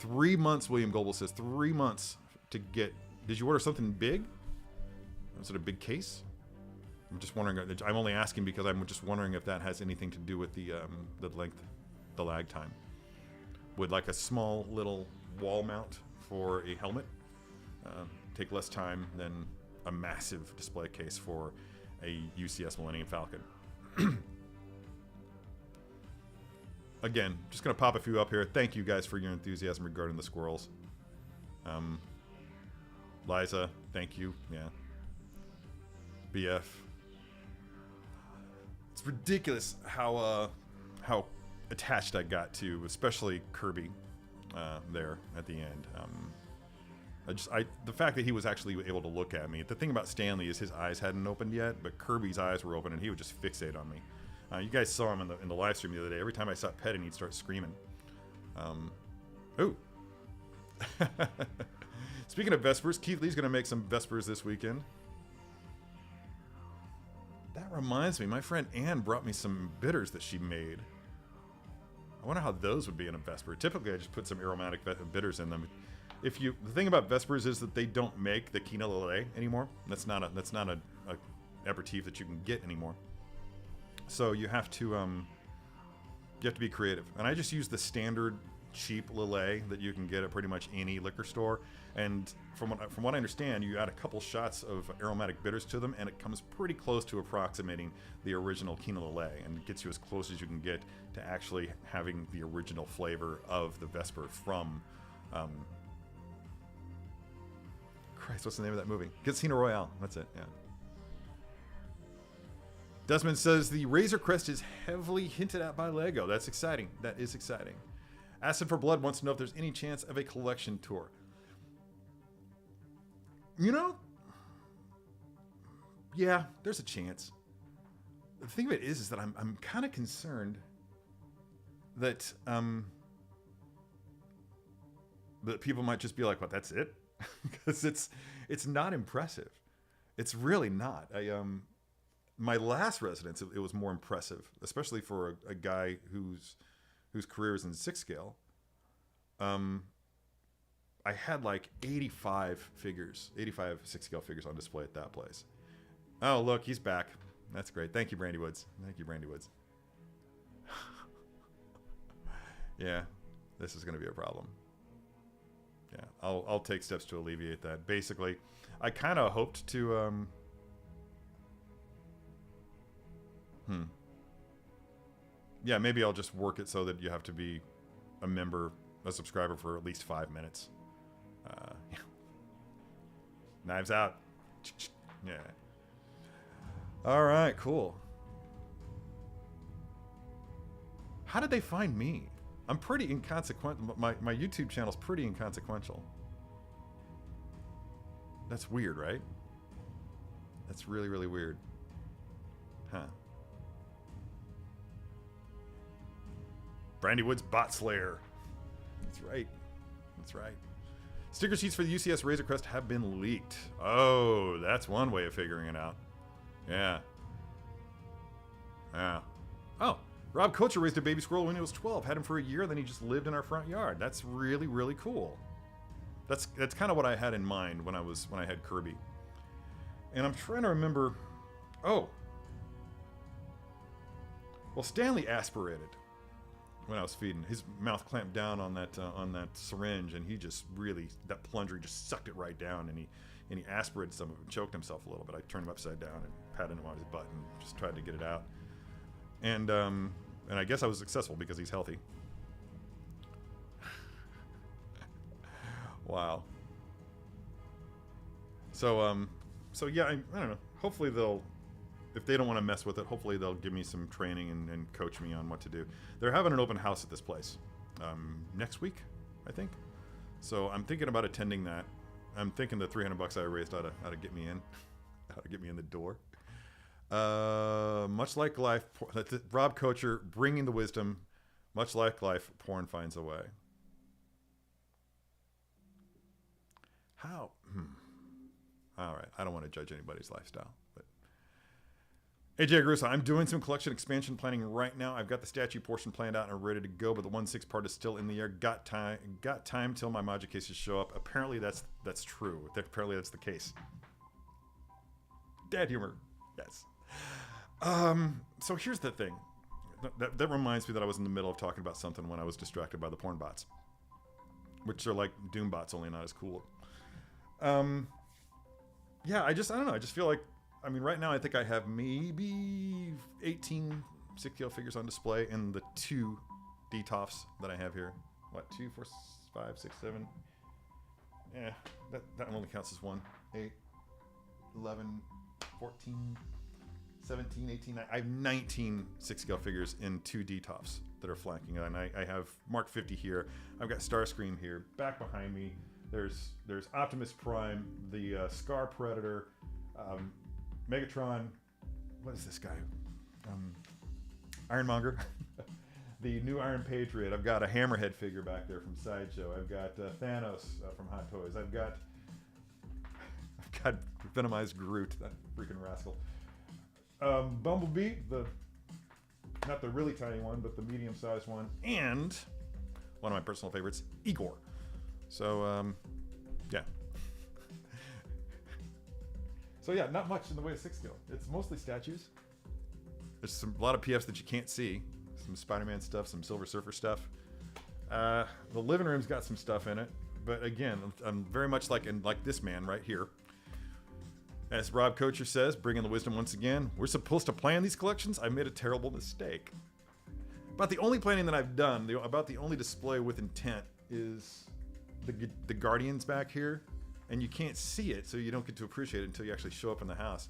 3 months, William Goebel says. 3 months to get. Did you order something big? Was it a big case? I'm just wondering. I'm only asking because I'm just wondering if that has anything to do with the length, the lag time. Would like a small little wall mount for a helmet take less time than a massive display case for a UCS Millennium Falcon? Again, just going to pop a few up here. Thank you guys for your enthusiasm regarding the squirrels. Liza, thank you. Yeah. BF. It's ridiculous how attached I got to, especially Kirby, there at the end. The fact that he was actually able to look at me. The thing about Stanley is his eyes hadn't opened yet, but Kirby's eyes were open, and he would just fixate on me. You guys saw him in the live stream the other day. Every time I stopped petting, he'd start screaming. Ooh. Speaking of Vespers, Keith Lee's going to make some Vespers this weekend. That reminds me, my friend Ann brought me some bitters that she made. I wonder how those would be in a Vesper. Typically, I just put some aromatic bitters in them. The thing about Vespers is that they don't make the quinoa lillet anymore. That's not a aperitif that you can get anymore. So you have to be creative. And I just use the standard cheap lillet that you can get at pretty much any liquor store. And from what I understand, you add a couple shots of aromatic bitters to them, and it comes pretty close to approximating the original quinoa lillet, and it gets you as close as you can get to actually having the original flavor of the Vesper from. Christ, what's the name of that movie? Casino Royale. That's it. Yeah. Desmond says the Razor Crest is heavily hinted at by Lego. That's exciting. That is exciting. Acid for Blood wants to know if there's any chance of a collection tour. You know, yeah, there's a chance. The thing of it is that I'm kind of concerned that that people might just be like, "What? That's it?" Because it's not impressive. It's really not. My last residence, it was more impressive, especially for a guy whose career is in 6 scale. I had like 85 6 scale figures on display at that place. Oh, look, he's back. That's great. Thank you, Brandy Woods. Thank you, Brandy Woods. Yeah, this is going to be a problem. Yeah, I'll take steps to alleviate that. Basically, I kind of hoped to yeah, maybe I'll just work it so that you have to be a subscriber for at least 5 minutes. Knives out. Yeah. All right, cool. How did they find me? I'm pretty inconsequential. My YouTube channel's pretty inconsequential. That's weird, right? That's really, really weird. Huh. Brandywood's Bot Slayer. That's right. That's right. Sticker sheets for the UCS Razor Crest have been leaked. Oh, that's one way of figuring it out. Yeah. Yeah. Oh, Rob Kocher raised a baby squirrel when he was 12. Had him for a year, then he just lived in our front yard. That's really, really cool. That's kind of what I had in mind when I had Kirby. And I'm trying to remember. Oh. Well, Stanley aspirated when I was feeding. His mouth clamped down on that syringe, and he just really, that plunger, he just sucked it right down, and he aspirated some of it and choked himself a little bit. I turned him upside down and patted him on his butt and just tried to get it out. And I guess I was successful because he's healthy. Wow. So yeah, I don't know. Hopefully they'll, if they don't want to mess with it, hopefully they'll give me some training and coach me on what to do. They're having an open house at this place next week, I think. So I'm thinking about attending that. I'm thinking the $300 I raised ought to get me in, ought to get me in the door. Much like life, Rob Kocher bringing the wisdom. Much like life, porn finds a way. How? All right, I don't want to judge anybody's lifestyle, but AJ Agrusa, I'm doing some collection expansion planning right now. I've got the statue portion planned out and ready to go, but the 1/6 part is still in the air. Got time till my Magic cases show up. Apparently that's true. Apparently that's the case. Dad humor, yes. So here's the thing. That reminds me that I was in the middle of talking about something when I was distracted by the porn bots, which are like Doom bots, only not as cool. Yeah, I don't know. I just feel like, I mean, right now I think I have maybe 18 6 figures on display in the 2 DTOFs that I have here. What, 2, 4, 5, 6, 7? Yeah, that only counts as 1. 8, 11, 14, 17, 18. I have 19 6 figures in 2 DTOFs that are flanking. And I have Mark 50 here. I've got Starscream here. Back behind me, there's Optimus Prime, the Scar Predator, Megatron. What is this guy? Ironmonger. The new Iron Patriot. I've got a Hammerhead figure back there from Sideshow. I've got Thanos from Hot Toys. I've got Venomized Groot, that freaking rascal. Bumblebee, not the really tiny one, but the medium-sized one, and one of my personal favorites, Igor. So, yeah. So yeah, not much in the way of 6 scale. It's mostly statues. There's a lot of PFs that you can't see. Some Spider-Man stuff, some Silver Surfer stuff. The living room's got some stuff in it, but again, I'm very much like this man right here. As Rob Kocher says, bringing the wisdom once again. We're supposed to plan these collections. I made a terrible mistake. About the only planning that I've done, about the only display with intent is the Guardians back here, and you can't see it, so you don't get to appreciate it until you actually show up in the house.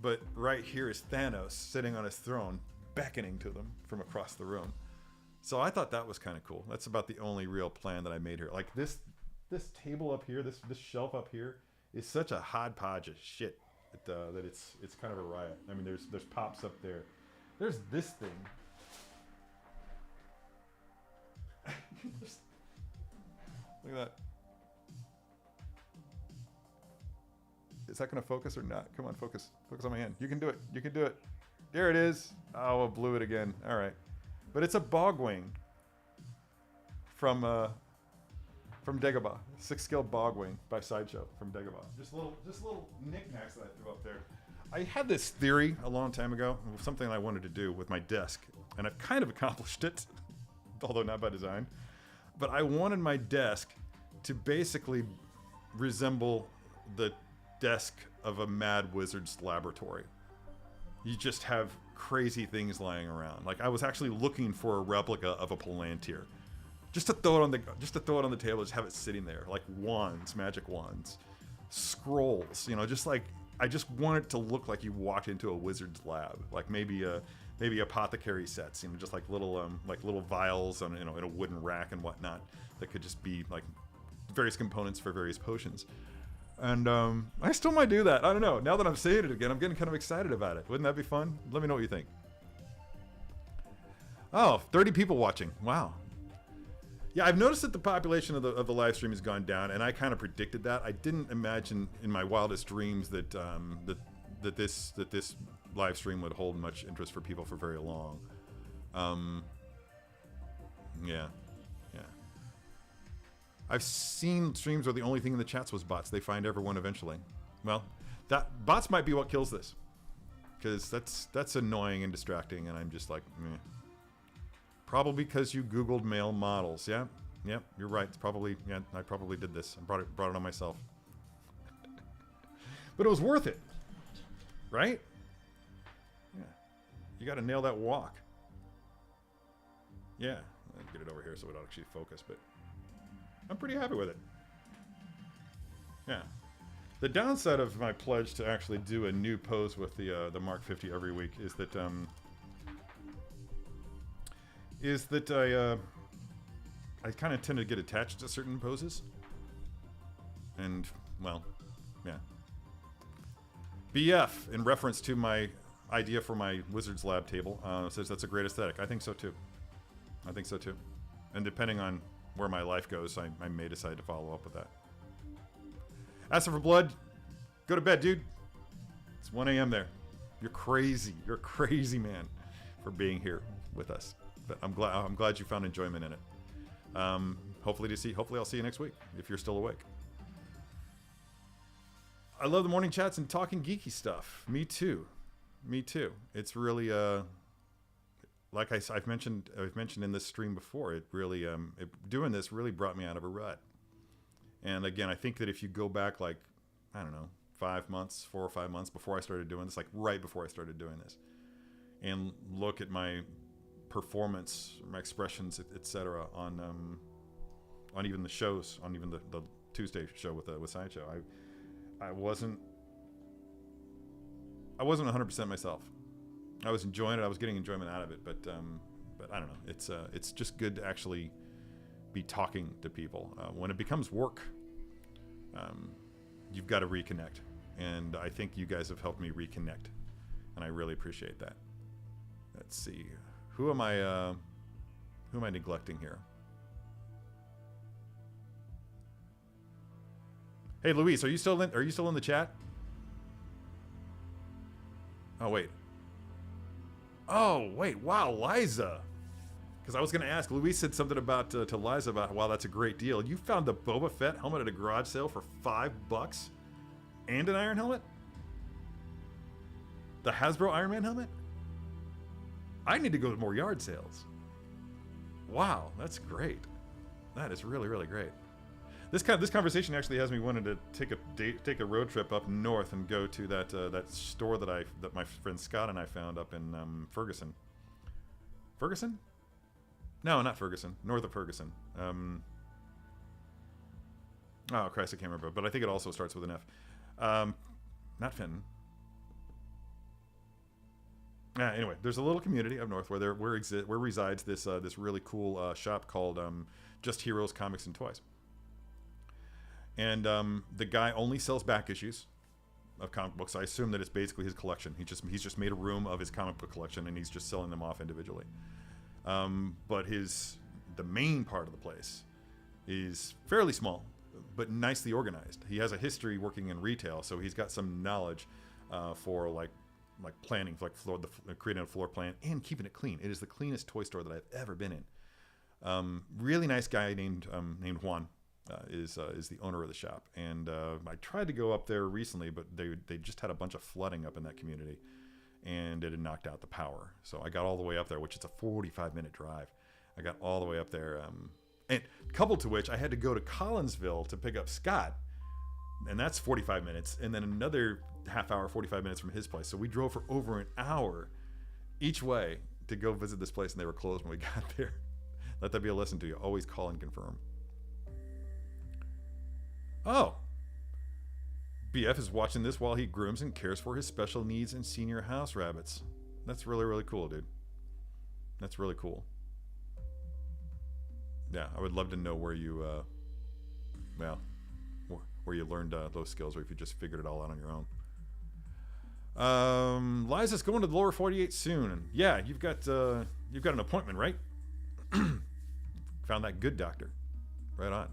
But right here is Thanos sitting on his throne, beckoning to them from across the room. So I thought that was kind of cool. That's about the only real plan that I made here. Like this table up here, this shelf up here is such a hodgepodge of shit that it's kind of a riot. I mean, there's pops up there. There's this thing. Look at that. Is that going to focus or not? Come on, focus. Focus on my hand. You can do it. You can do it. There it is. Oh, I blew it again. All right. But it's a bogwing from Dagobah. 6 scale bogwing by Sideshow from Dagobah. Just little knickknacks that I threw up there. I had this theory a long time ago, something I wanted to do with my desk, and I've kind of accomplished it, although not by design. But I wanted my desk to basically resemble the desk of a mad wizard's laboratory. You just have crazy things lying around. Like, I was actually looking for a replica of a Palantir, just to throw it on the table, just have it sitting there, like wands, magic wands, scrolls. You know, just like I just want it to look like you walked into a wizard's lab, like maybe apothecary sets. You know, just like little vials on in a wooden rack and whatnot that could just be like various components for various potions. And I still might do that. I don't know. Now that I'm saying it again, I'm getting kind of excited about it. Wouldn't that be fun? Let me know what you think. Oh, 30 people watching. Wow. Yeah, I've noticed that the population of the live stream has gone down, and I kind of predicted that. I didn't imagine in my wildest dreams that that this live stream would hold much interest for people for very long. Yeah. I've seen streams where the only thing in the chats was bots. They find everyone eventually. Well, that bots might be what kills this, because that's annoying and distracting, and I'm just like, meh. Probably because you Googled male models. Yeah, yep, you're right. It's probably, yeah, I probably did this. I brought it on myself. But it was worth it, right? Yeah, you got to nail that walk. Yeah, I'll get it over here so it will actually focus, but I'm pretty happy with it. Yeah. The downside of my pledge to actually do a new pose with the Mark 50 every week is that I kind of tend to get attached to certain poses. And, well, yeah. BF, in reference to my idea for my Wizard's Lab table, says that's a great aesthetic. I think so too. And depending on where my life goes, I may decide to follow up with that. Asking for blood, go to bed, dude. It's 1 a.m. there. You're crazy. You're a crazy man for being here with us. But I'm glad you found enjoyment in it. Hopefully I'll see you next week if you're still awake. I love the morning chats and talking geeky stuff. Me too. It's really like I've mentioned in this stream before. It really doing this really brought me out of a rut. And again, I think that if you go back, like, I don't know, 4 or 5 months before I started doing this, like right before I started doing this, and look at my performance, my expressions, etc. on even the shows, on even the Tuesday show with Sideshow, I wasn't 100% myself. I was enjoying it. I was getting enjoyment out of it, but I don't know. It's just good to actually be talking to people. When it becomes work, you've got to reconnect, and I think you guys have helped me reconnect, and I really appreciate that. Let's see. Who am I neglecting here? Hey, Luis, are you still in the chat? Oh wait. Wow, Liza. Because I was going to ask, Luis said something about to Liza about, wow, that's a great deal. You found the Boba Fett helmet at a garage sale for $5 and an Iron helmet? The Hasbro Iron Man helmet? I need to go to more yard sales. Wow, that's great. That is really, really great. This conversation actually has me wanting to take a road trip up north and go to that store that my friend Scott and I found up in Ferguson. Ferguson? No, not Ferguson. North of Ferguson. Oh Christ, I can't remember. But I think it also starts with an F. Not Fenton. Anyway, there's a little community up north where resides this really cool shop called Just Heroes Comics and Toys. And the guy only sells back issues of comic books. I assume that it's basically his collection. He's just made a room of his comic book collection, and he's just selling them off individually. But the main part of the place is fairly small, but nicely organized. He has a history working in retail, so he's got some knowledge for like planning, like creating a floor plan and keeping it clean. It is the cleanest toy store that I've ever been in. Really nice guy named Juan. Is the owner of the shop, and I tried to go up there recently, but they just had a bunch of flooding up in that community, and it had knocked out the power. So I got all the way up there, which is a 45-minute drive. I got all the way up there, and coupled to which I had to go to Collinsville to pick up Scott, and that's 45 minutes, and then another half hour, 45 minutes from his place. So we drove for over an hour each way to go visit this place, and they were closed when we got there. Let that be a lesson to you. Always call and confirm. Oh, BF is watching this while he grooms and cares for his special needs and senior house rabbits. That's really, really cool, dude. That's really cool. Yeah, I would love to know where you, where you learned those skills, or if you just figured it all out on your own. Liza's going to the lower 48 soon. And yeah, you've got You've got an appointment, right? Found that good doctor. Right on.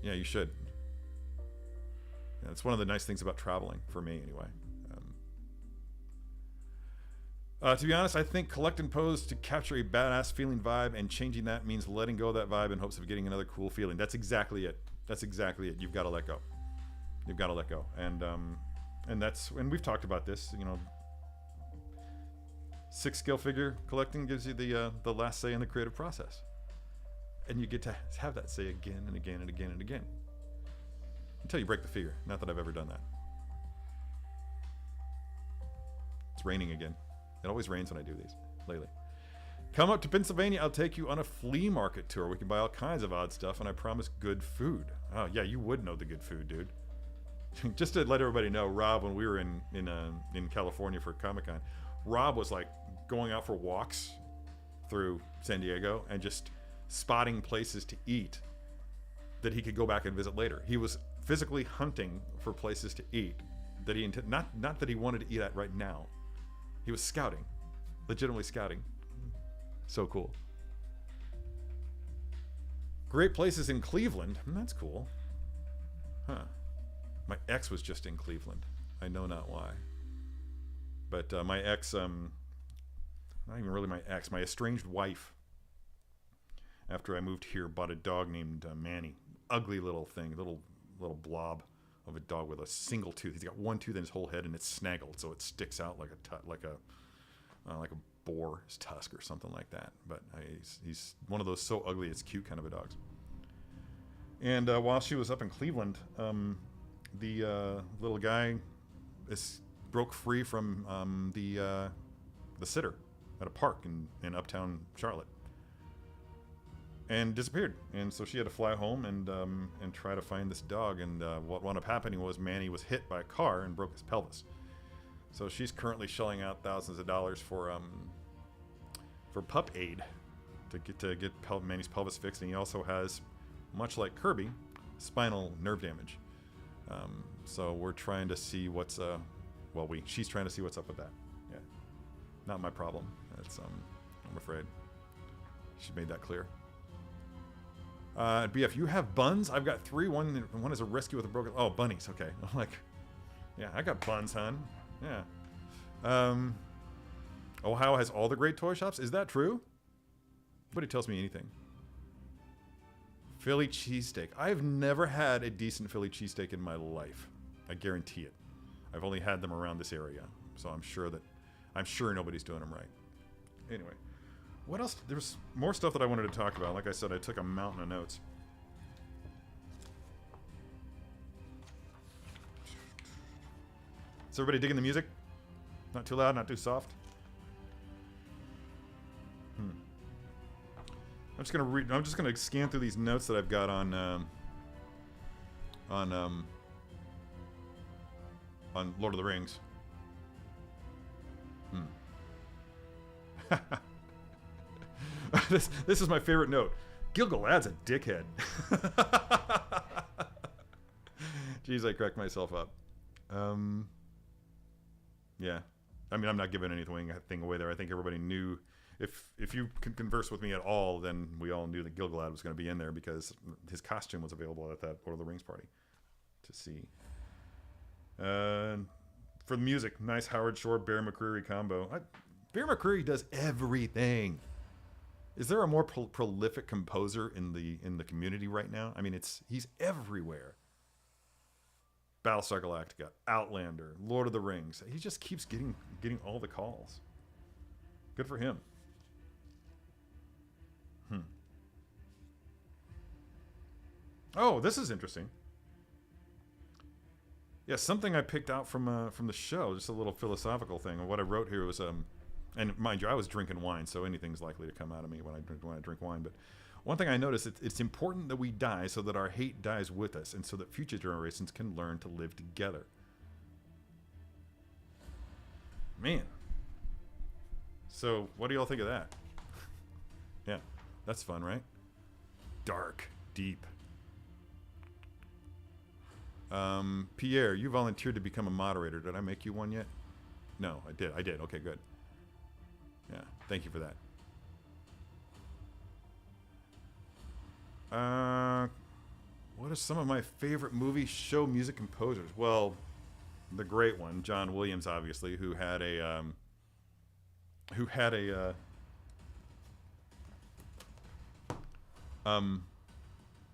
Yeah, you should. Yeah, it's one of the nice things about traveling, for me anyway. To be honest, I think collect and pose to capture a badass feeling vibe, and changing that means letting go of that vibe in hopes of getting another cool feeling. That's exactly it. That's exactly it. You've got to let go. You've got to let go. And we've talked about this, you know, 6 skill figure collecting gives you the last say in the creative process. And you get to have that say again and again and again and again. Until you break the figure. Not that I've ever done that. It's raining again. It always rains when I do these lately. Come up to Pennsylvania. I'll take you on a flea market tour. We can buy all kinds of odd stuff, and I promise good food. Oh, yeah, you would know the good food, dude. Just to let everybody know, Rob, when we were in California for Comic-Con, Rob was like going out for walks through San Diego and just spotting places to eat that he could go back and visit later. He was physically hunting for places to eat that he not that he wanted to eat at right now. He was scouting, legitimately scouting. So cool. Great places in Cleveland. That's cool. Huh. My ex was just in Cleveland. I know not why. But my ex, not even really my ex, my estranged wife, after I moved here, bought a dog named Manny. Ugly little thing, little blob of a dog with a single tooth. He's got one tooth in his whole head, and it's snaggled, so it sticks out like a boar's tusk or something like that. But he's one of those so ugly it's cute kind of a dogs. And while she was up in Cleveland, the little guy broke free from the sitter at a park in uptown Charlotte, and disappeared. And so she had to fly home and try to find this dog. And what wound up happening was Manny was hit by a car and broke his pelvis. So she's currently shelling out thousands of dollars for pup aid to get Manny's pelvis fixed. And he also has, much like Kirby, spinal nerve damage. So we're trying to see what's she's trying to see what's up with that. Yeah, not my problem. It's I'm afraid she made that clear. BF, you have buns? I've got 3. One is a rescue with a broken... Oh, bunnies. Okay. I'm like, yeah, I got buns, hon. Yeah. Ohio has all the great toy shops? Is that true? Nobody tells me anything. Philly cheesesteak. I've never had a decent Philly cheesesteak in my life. I guarantee it. I've only had them around this area. So I'm sure nobody's doing them right. Anyway. What else? There's more stuff that I wanted to talk about. Like I said, I took a mountain of notes. Is everybody digging the music? Not too loud, not too soft? I'm just gonna scan through these notes that I've got on Lord of the Rings. This is my favorite note. Gil-galad's a dickhead. Jeez, I cracked myself up. Yeah. I mean, I'm not giving anything away there. I think everybody knew. If you could converse with me at all, then we all knew that Gil-galad was going to be in there because his costume was available at that Lord of the Rings party to see. For the music, nice Howard Shore, Bear McCreary combo. Bear McCreary does everything. Is there a more prolific composer in the community right now? I mean, he's everywhere. Battlestar Galactica, Outlander, Lord of the Rings. He just keeps getting all the calls. Good for him. Oh, this is interesting. Yeah, something I picked out from the show, just a little philosophical thing. And what I wrote here was and mind you, I was drinking wine, so anything's likely to come out of me when I drink wine. But one thing I noticed, it's important that we die so that our hate dies with us, and so that future generations can learn to live together. Man. So, what do y'all think of that? Yeah, that's fun, right? Dark, deep. Pierre, you volunteered to become a moderator. Did I make you one yet? No, I did. Okay, good. Yeah, thank you for that. What are some of my favorite movie show music composers? Well, the great one, John Williams, obviously, who had a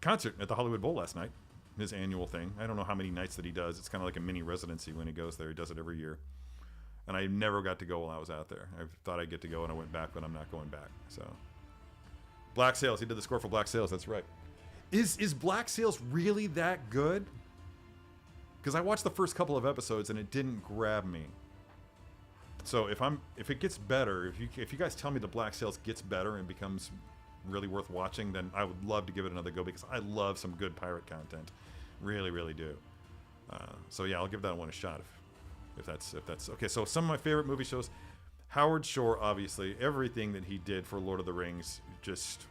concert at the Hollywood Bowl last night. His annual thing. I don't know how many nights that he does. It's kind of like a mini residency when he goes there. He does it every year. And I never got to go while I was out there. I thought I'd get to go, and I went back, but I'm not going back. So, Black Sails. He did the score for Black Sails. That's right. Is Black Sails really that good? Because I watched the first couple of episodes and it didn't grab me. So if it gets better, if you guys tell me the Black Sails gets better and becomes really worth watching, then I would love to give it another go, because I love some good pirate content, really, really do. So yeah, I'll give that one a shot if that's okay. So some of my favorite movie shows, Howard Shore, obviously, everything that he did for Lord of the Rings just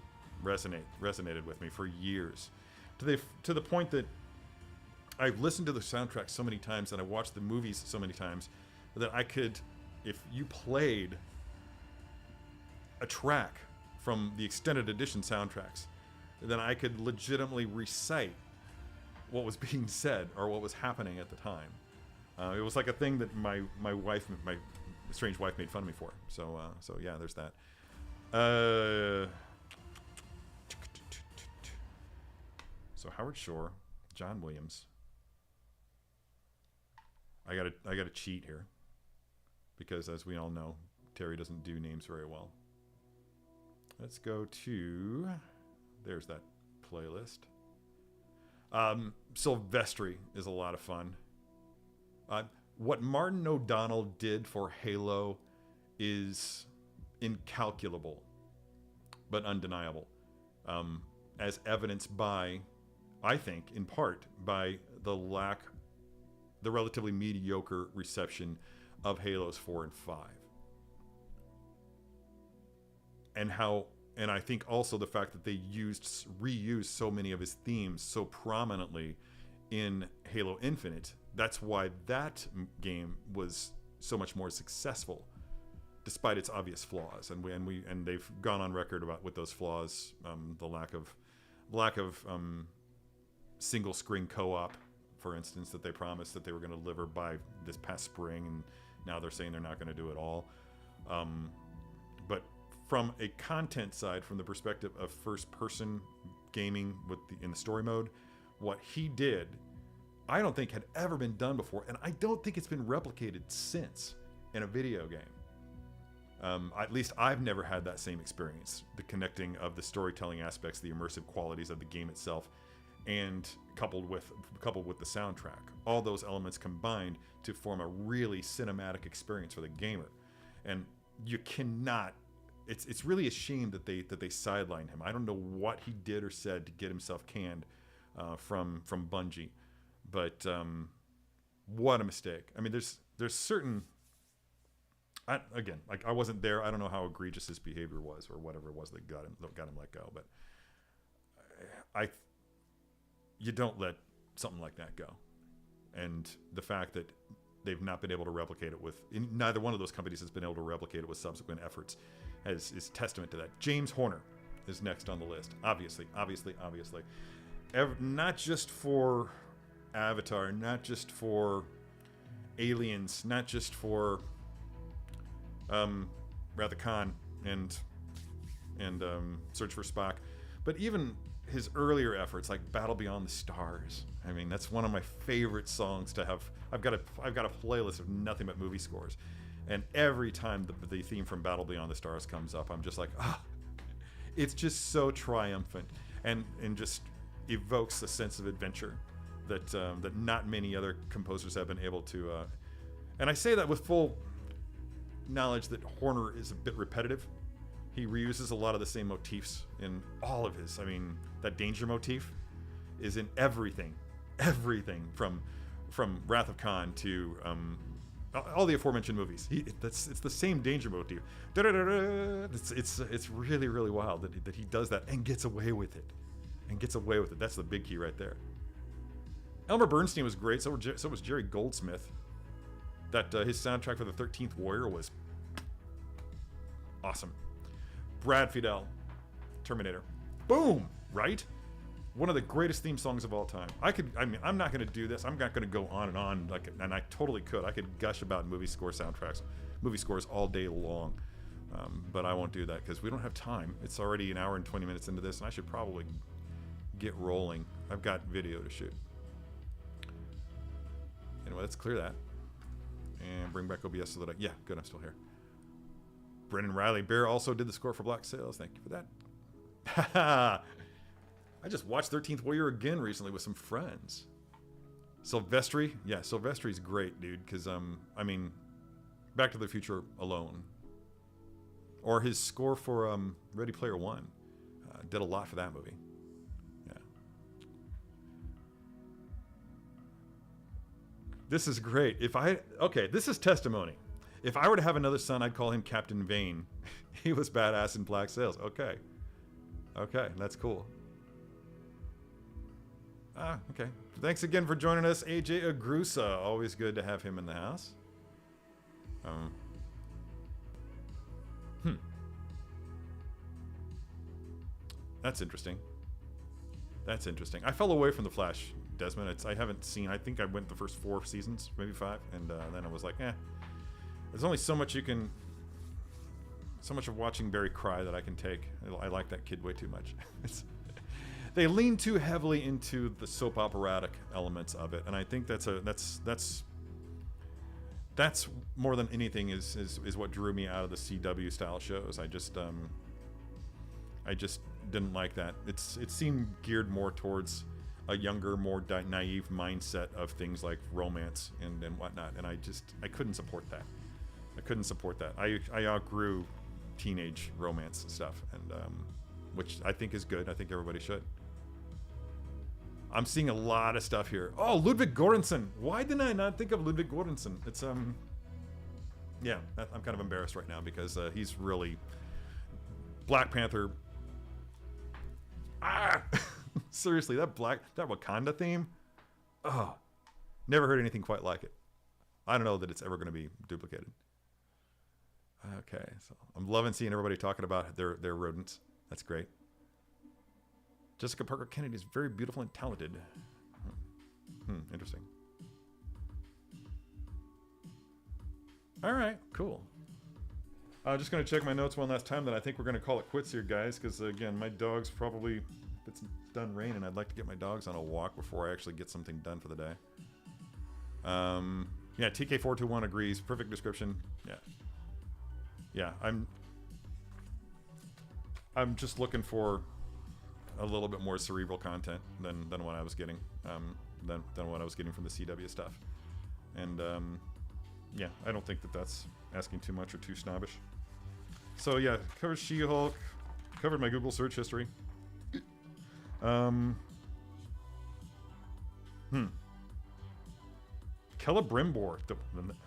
resonated with me for years, to the point that I've listened to the soundtrack so many times and I watched the movies so many times that I could, if you played a track from the extended edition soundtracks, then I could legitimately recite what was being said or what was happening at the time. It was like a thing that my strange wife made fun of me for. So yeah, there's that. So Howard Shore, John Williams. I gotta cheat here, because as we all know, Terry doesn't do names very well. Let's go to, there's that playlist. Silvestri is a lot of fun. What Martin O'Donnell did for Halo is incalculable, but undeniable, as evidenced by, I think, in part by the relatively mediocre reception of Halos 4 and 5. And I think also the fact that they reused so many of his themes so prominently in Halo Infinite, that's why that game was so much more successful, despite its obvious flaws. And they've gone on record with those flaws, the lack of single screen co-op, for instance, that they promised that they were going to deliver by this past spring, and now they're saying they're not going to do it all. But from a content side, from the perspective of first-person gaming in the story mode, what he did, I don't think had ever been done before, and I don't think it's been replicated since in a video game. At least I've never had that same experience, the connecting of the storytelling aspects, the immersive qualities of the game itself, and coupled with the soundtrack. All those elements combined to form a really cinematic experience for the gamer. And you cannot, it's really a shame that they sidelined him. I don't know what he did or said to get himself canned from Bungie, but what a mistake. I mean, there's certain, again, like, I wasn't there. I don't know how egregious his behavior was or whatever it was that got him let go, but you don't let something like that go. And the fact that they've not been able to replicate it neither one of those companies has been able to replicate it with subsequent efforts is testament to that. James Horner is next on the list. Obviously. Not just for Avatar, not just for Aliens, not just for Wrath of Khan and Search for Spock, but even his earlier efforts like Battle Beyond the Stars. I mean, that's one of my favorite songs to have. I've got a playlist of nothing but movie scores, and every time the theme from Battle Beyond the Stars comes up, I'm just like, it's just so triumphant and just evokes a sense of adventure that not many other composers have been able to. And I say that with full knowledge that Horner is a bit repetitive. He reuses a lot of the same motifs in all of his. I mean, that danger motif is in everything from Wrath of Khan to all the aforementioned movies. It's the same danger motif. It's really, really wild that he does that and gets away with it. That's the big key right there. Elmer Bernstein was great. So was Jerry Goldsmith. His soundtrack for the 13th Warrior was Awesome. Brad Fidel, Terminator. Boom! Right? One of the greatest theme songs of all time. I'm not going to do this. I'm not going to go on and on, and I totally could. I could gush about movie scores all day long. But I won't do that because we don't have time. It's already an hour and 20 minutes into this, and I should probably get rolling. I've got video to shoot. Anyway, let's clear that. And bring back OBS so that yeah, good, I'm still here. Brendan Riley Bear also did the score for Black Sails. Thank you for that. I just watched 13th Warrior again recently with some friends. Silvestri? Yeah, Silvestri's great, dude, because, I mean, Back to the Future alone. Or his score for Ready Player One. Did a lot for that movie. Yeah. This is great. Okay, this is testimony. If I were to have another son, I'd call him Captain Vane. He was badass in Black Sails. Okay. Okay, that's cool. Okay. Thanks again for joining us, AJ Agrusa. Always good to have him in the house. That's interesting. That's interesting. I fell away from The Flash, Desmond. I haven't seen. I think I went the first 4 seasons, maybe 5, and then I was like, There's only so much so much of watching Barry cry that I can take. I like that kid way too much. They lean too heavily into the soap operatic elements of it, and I think that's more than anything is what drew me out of the CW style shows. I just didn't like that. It seemed geared more towards a younger, more naive mindset of things like romance and whatnot, and I couldn't support that. I outgrew teenage romance stuff, and which I think is good. I think everybody should. I'm seeing a lot of stuff here. Oh, Ludwig Göransson. Why didn't I not think of Ludwig Göransson? It's yeah, I'm kind of embarrassed right now because he's really Black Panther. Seriously, that Wakanda theme. Oh, never heard anything quite like it. I don't know that it's ever going to be duplicated. Okay, so I'm loving seeing everybody talking about their rodents. That's great. Jessica Parker Kennedy is very beautiful and talented. Interesting. All right, cool. I'm just going to check my notes one last time. Then I think we're going to call it quits here, guys, because, again, my dog's probably... If it's done raining, I'd like to get my dogs on a walk before I actually get something done for the day. Yeah, TK421 agrees. Perfect description. Yeah. Yeah, I'm just looking for a little bit more cerebral content than what I was getting, than what I was getting from the CW stuff. And, yeah, I don't think that's asking too much or too snobbish. So, yeah, covered She-Hulk, covered my Google search history. Celebrimbor.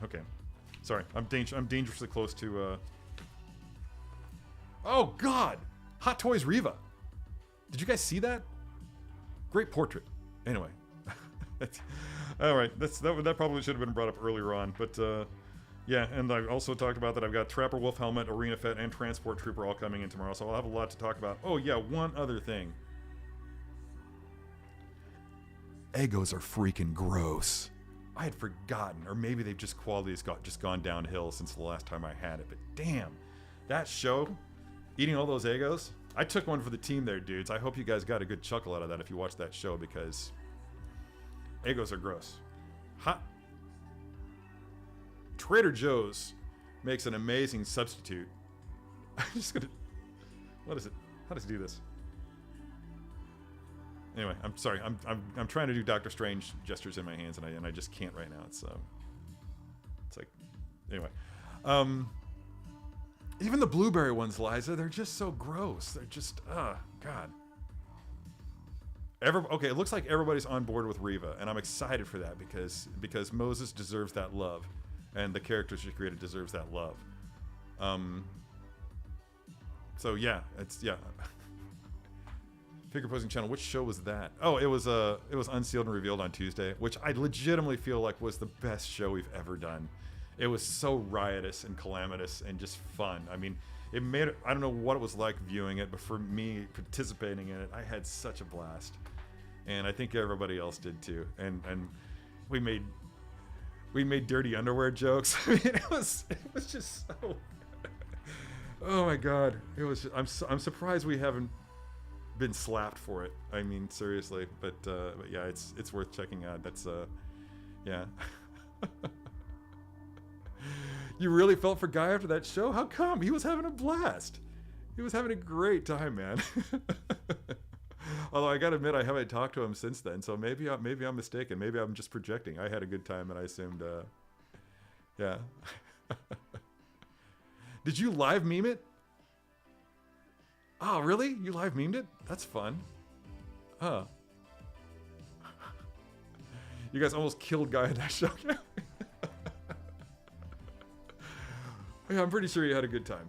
Okay. Sorry, I'm dangerously close to, Oh, God! Hot Toys Reva. Did you guys see that? Great portrait. Anyway. Alright, that probably should have been brought up earlier on, but, yeah, and I also talked about that I've got Trapper Wolf Helmet, Arena Fet, and Transport Trooper all coming in tomorrow, so I'll have a lot to talk about. Oh, yeah, one other thing. Egos are freaking gross. I had forgotten, or maybe they've just quality's just gone downhill since the last time I had it, but damn, that show, eating all those Egos, I took one for the team there, dudes. I hope you guys got a good chuckle out of that if you watched that show, because Egos are gross. Trader Joe's makes an amazing substitute. I'm just gonna... What is it? How does it do this? Anyway, I'm sorry. I'm trying to do Doctor Strange gestures in my hands, and I just can't right now. It's like... Anyway. Even the blueberry ones, Liza, they're just so gross. They're just... God. Okay, it looks like everybody's on board with Reva, and I'm excited for that because Moses deserves that love, and the character she created deserves that love. So yeah, Figure Posing Channel. Which show was that? Oh, it was Unsealed and Revealed on Tuesday, which I legitimately feel like was the best show we've ever done. It was so riotous and calamitous and just fun. I mean, it made it, I don't know what it was like viewing it, but for me participating in it, I had such a blast, and I think everybody else did too. And we made dirty underwear jokes. I mean, it was just so. Oh my god, it was. I'm surprised we haven't been slapped for it. I mean, seriously, but yeah, it's worth checking out. That's yeah. You really felt for Guy after that show? How come? He was having a blast. He was having a great time, man. Although I gotta admit, I haven't talked to him since then, so maybe I'm mistaken. Maybe I'm just projecting. I had a good time, and I assumed, yeah. Did you live meme it? Oh, really? You live memed it? That's fun. Huh. You guys almost killed Guy at that show. Yeah, I'm pretty sure he had a good time.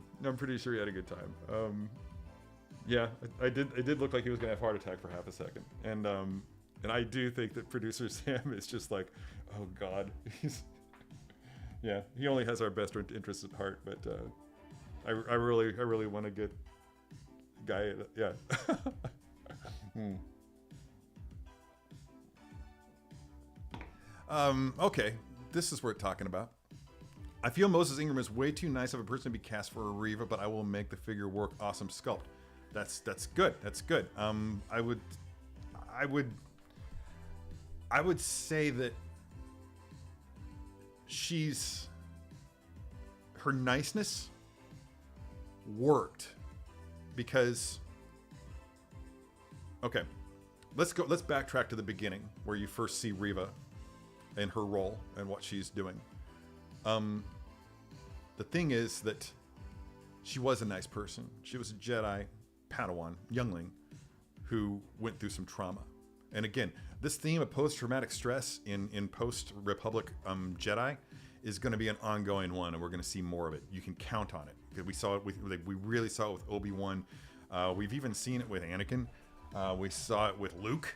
Yeah, it did look like he was gonna have a heart attack for half a second, and I do think that producer Sam is just like, oh god, yeah, he only has our best interests at heart, but I really want to get Guy, yeah. Okay, this is worth talking about. I feel Moses Ingram is way too nice of a person to be cast for a Reva, but I will make the figure work. Awesome sculpt. That's good. That's good. I would say that her niceness worked because, okay, let's backtrack to the beginning where you first see Reva and her role and what she's doing. The thing is that she was a nice person. She was a Jedi Padawan, youngling, who went through some trauma. And again, this theme of post-traumatic stress in post-Republic Jedi is going to be an ongoing one, and we're going to see more of it. You can count on it. We saw it we really saw it with Obi-Wan. We've even seen it with Anakin. We saw it with Luke.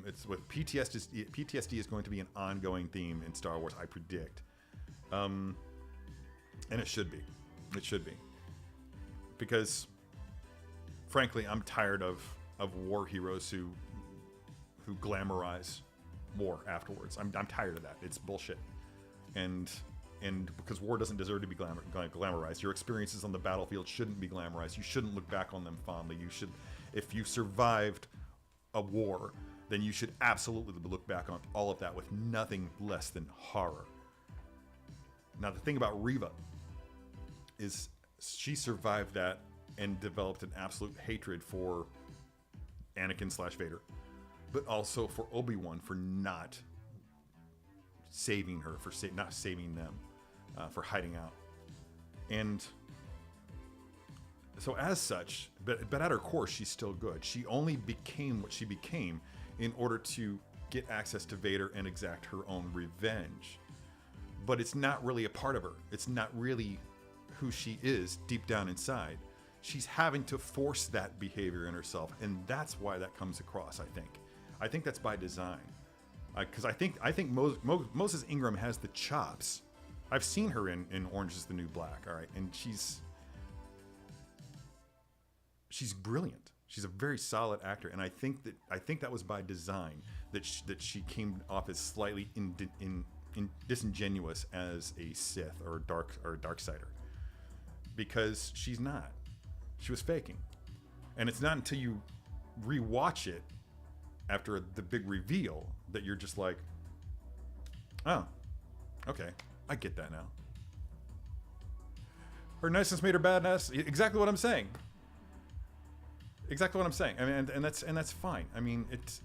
It's with PTSD. PTSD is going to be an ongoing theme in Star Wars, I predict. And it should be. It should be. Because, frankly, I'm tired of war heroes who glamorize war afterwards. I'm tired of that. It's bullshit. And because war doesn't deserve to be glamorized. Your experiences on the battlefield shouldn't be glamorized. You shouldn't look back on them fondly. You should, if you survived a war, then you should absolutely look back on all of that with nothing less than horror. Now, the thing about Reva is she survived that and developed an absolute hatred for Anakin/Vader, but also for Obi-Wan for not saving her, for not saving them, for hiding out. And so as such, but at her core, she's still good. She only became what she became in order to get access to Vader and exact her own revenge. But it's not really a part of her. It's not really who she is deep down inside. She's having to force that behavior in herself, and that's why that comes across, I think. I think that's by design. Because I think Moses Ingram has the chops. I've seen her in Orange is the New Black, all right? And she's brilliant. She's a very solid actor, and I think that was by design, that she came off as slightly disingenuous as a Sith or a Darksider, because she's not. She was faking, and it's not until you rewatch it after the big reveal that you're just like, oh, okay, I get that now. Her niceness made her badass. Exactly what I'm saying. Exactly what I'm saying. I mean, and that's fine. I mean, it's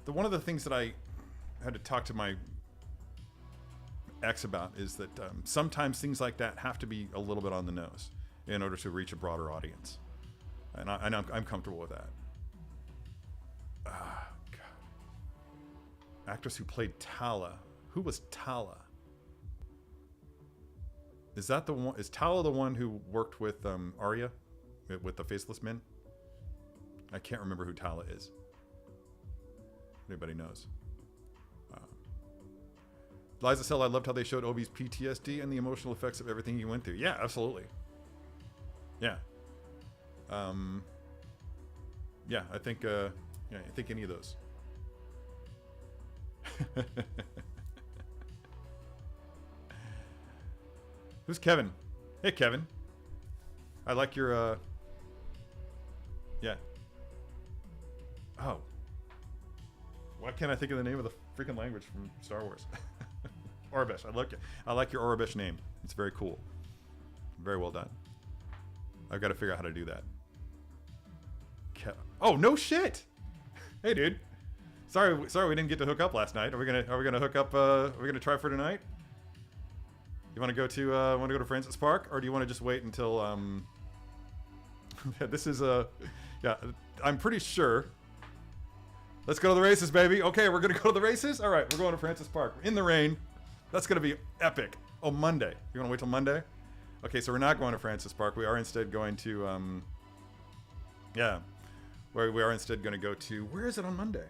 one of the things that I had to talk to my ex about is that sometimes things like that have to be a little bit on the nose in order to reach a broader audience, and I'm comfortable with that. Ah, God. Actress who played Tala. Who was Tala? Is that the one? Is Tala the one who worked with Arya, with the Faceless Men? I can't remember who Tala is. Anybody knows? Liza Sell, I loved how they showed Obi's PTSD and the emotional effects of everything he went through. Yeah, absolutely. Yeah. Yeah, I think I think any of those. Who's Kevin? Hey, Kevin. I like your yeah. Oh. Why can't I think of the name of the freaking language from Star Wars? Orabesh. I like your Orabesh name. It's very cool. Very well done. I've got to figure out how to do that. Oh, no shit. Hey, dude. Sorry we didn't get to hook up last night. Are we gonna hook up? Are we gonna try for tonight? You want to go to Francis Park, or do you want to just wait until this is yeah. I'm pretty sure. Let's go to the races, baby. Okay, we're gonna go to the races. All right, we're going to Francis Park in the rain. That's gonna be epic. Oh, Monday. You want to wait till Monday? Okay, so we're not going to Francis Park. We are instead going to yeah. Where we are instead going to go to, where is it on Monday?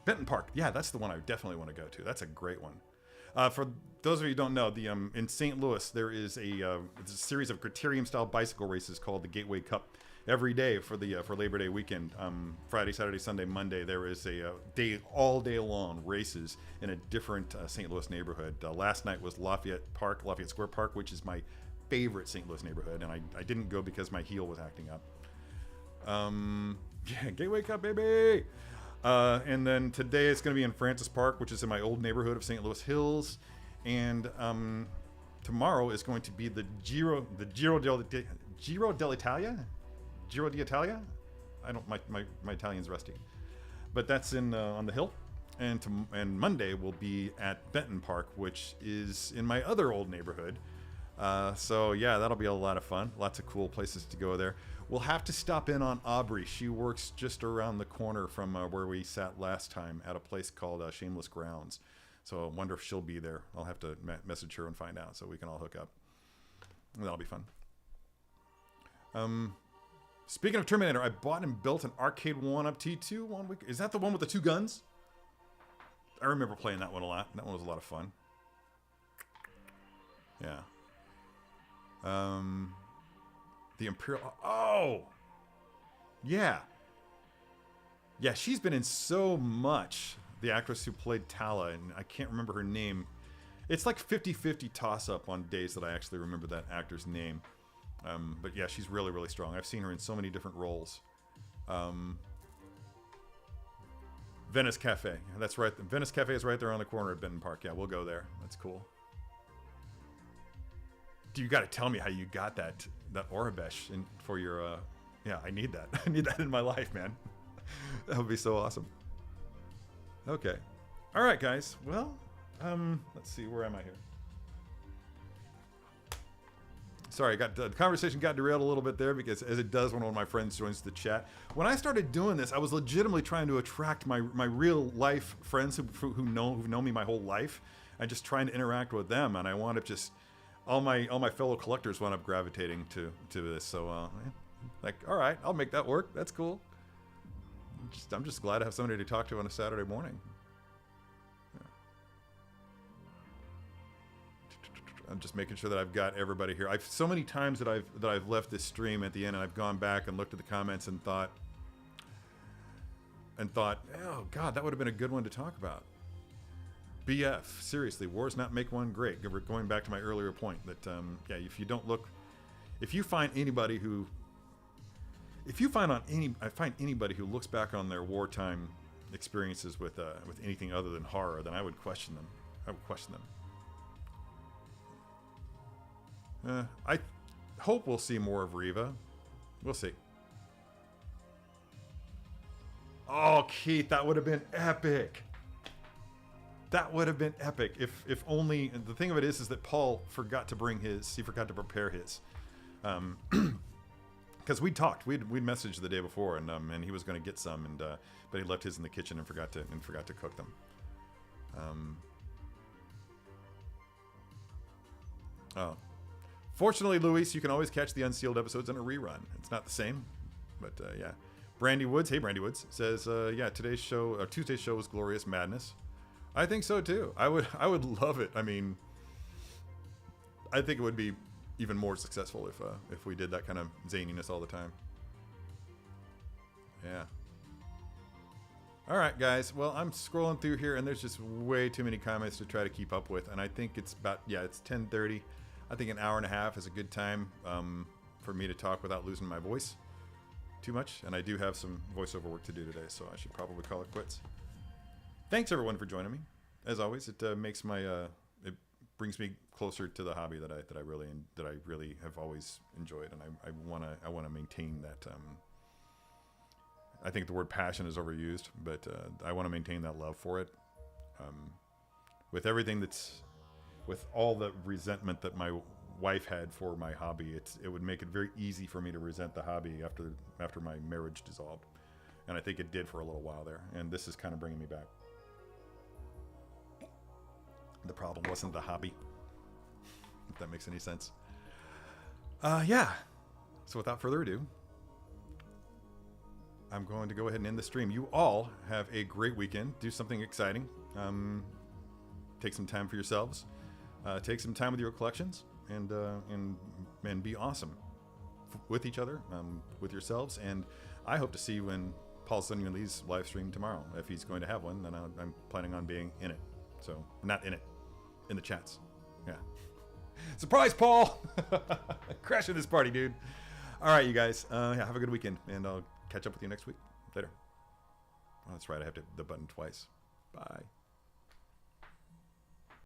Benton Park. Yeah, that's the one I definitely want to go to. That's a great one. For those of you who don't know, the in St. Louis, there is a series of criterium-style bicycle races called the Gateway Cup. Every day for the for Labor Day weekend, Friday, Saturday, Sunday, Monday, there is a all day long races in a different St. Louis neighborhood. Last night was Lafayette Square Park, which is my favorite St. Louis neighborhood, and I didn't go because my heel was acting up. Yeah, Gateway Cup, baby. And then today it's going to be in Francis Park, which is in my old neighborhood of St. Louis Hills. And tomorrow is going to be the Giro d'Italia. I don't my Italian's rusty, but that's in on the hill. And Monday will be at Benton Park, which is in my other old neighborhood. So yeah, that'll be a lot of fun. Lots of cool places to go there. We'll have to stop in on Aubrey. She works just around the corner from where we sat last time at a place called Shameless Grounds. So I wonder if she'll be there. I'll have to message her and find out so we can all hook up. That'll be fun. Speaking of Terminator, I bought and built an arcade 1-up T2 1 week. Is that the one with the 2 guns? I remember playing that one a lot. That one was a lot of fun. Yeah. The Imperial. Oh, yeah. Yeah, she's been in so much. The actress who played Tala, and I can't remember her name. It's like 50-50 toss-up on days that I actually remember that actor's name. But yeah, she's really, really strong. I've seen her in so many different roles. Venice Cafe. That's right. Venice Cafe is right there on the corner of Benton Park. Yeah, we'll go there. That's cool. You got to tell me how you got that Orabesh for your yeah, I need that. I need that in my life, man. That would be so awesome. Okay. All right, guys. Well, let's see, where am I here? Sorry, the conversation got derailed a little bit there because, as it does when one of my friends joins the chat. When I started doing this, I was legitimately trying to attract my real life friends who've known me my whole life, and just trying to interact with them. And I wound up just all my fellow collectors wound up gravitating to this. So like, all right, I'll make that work. That's cool. I'm just glad to have somebody to talk to on a Saturday morning. I'm just making sure that I've got everybody here. I've so many times that I've left this stream at the end, and I've gone back and looked at the comments and thought, oh God, that would have been a good one to talk about. BF, seriously, wars not make one great. Going back to my earlier point that yeah, if you find anybody who looks back on their wartime experiences with anything other than horror, then I would question them. I hope we'll see more of Riva. We'll see. Oh, Keith, that would have been epic. That would have been epic. If only. And the thing of it is that Paul forgot to bring his. He forgot to prepare his. Because we talked. We'd messaged the day before, and he was going to get some, but he left his in the kitchen and forgot to cook them. Oh. Fortunately, Luis, you can always catch the unsealed episodes on a rerun. It's not the same, but yeah. Brandy Woods, hey Brandy Woods, says, yeah, Tuesday's show was glorious madness. I think so too. I would love it. I mean, I think it would be even more successful if we did that kind of zaniness all the time. Yeah. All right, guys. Well, I'm scrolling through here, and there's just way too many comments to try to keep up with. And I think it's about, yeah, it's 10:30. I think an hour and a half is a good time for me to talk without losing my voice too much. And I do have some voiceover work to do today, so I should probably call it quits. Thanks, everyone, for joining me. As always, it makes my it brings me closer to the hobby that I really have always enjoyed, and I wanna maintain that. I think the word passion is overused, but I want to maintain that love for it. With everything with all the resentment that my wife had for my hobby, it would make it very easy for me to resent the hobby after my marriage dissolved. And I think it did for a little while there. And this is kind of bringing me back. The problem wasn't the hobby, if that makes any sense. Yeah. So without further ado, I'm going to go ahead and end the stream. You all have a great weekend. Do something exciting. Take some time for yourselves. Take some time with your collections, and be awesome with each other, with yourselves. And I hope to see you in Paul Sunny Lee's live stream tomorrow. If he's going to have one, then I'm planning on being in it. So not in it, in the chats. Yeah. Surprise, Paul! Crashing this party, dude. All right, you guys. Yeah, have a good weekend, and I'll catch up with you next week. Later. Oh, that's right. I have to hit the button twice. Bye.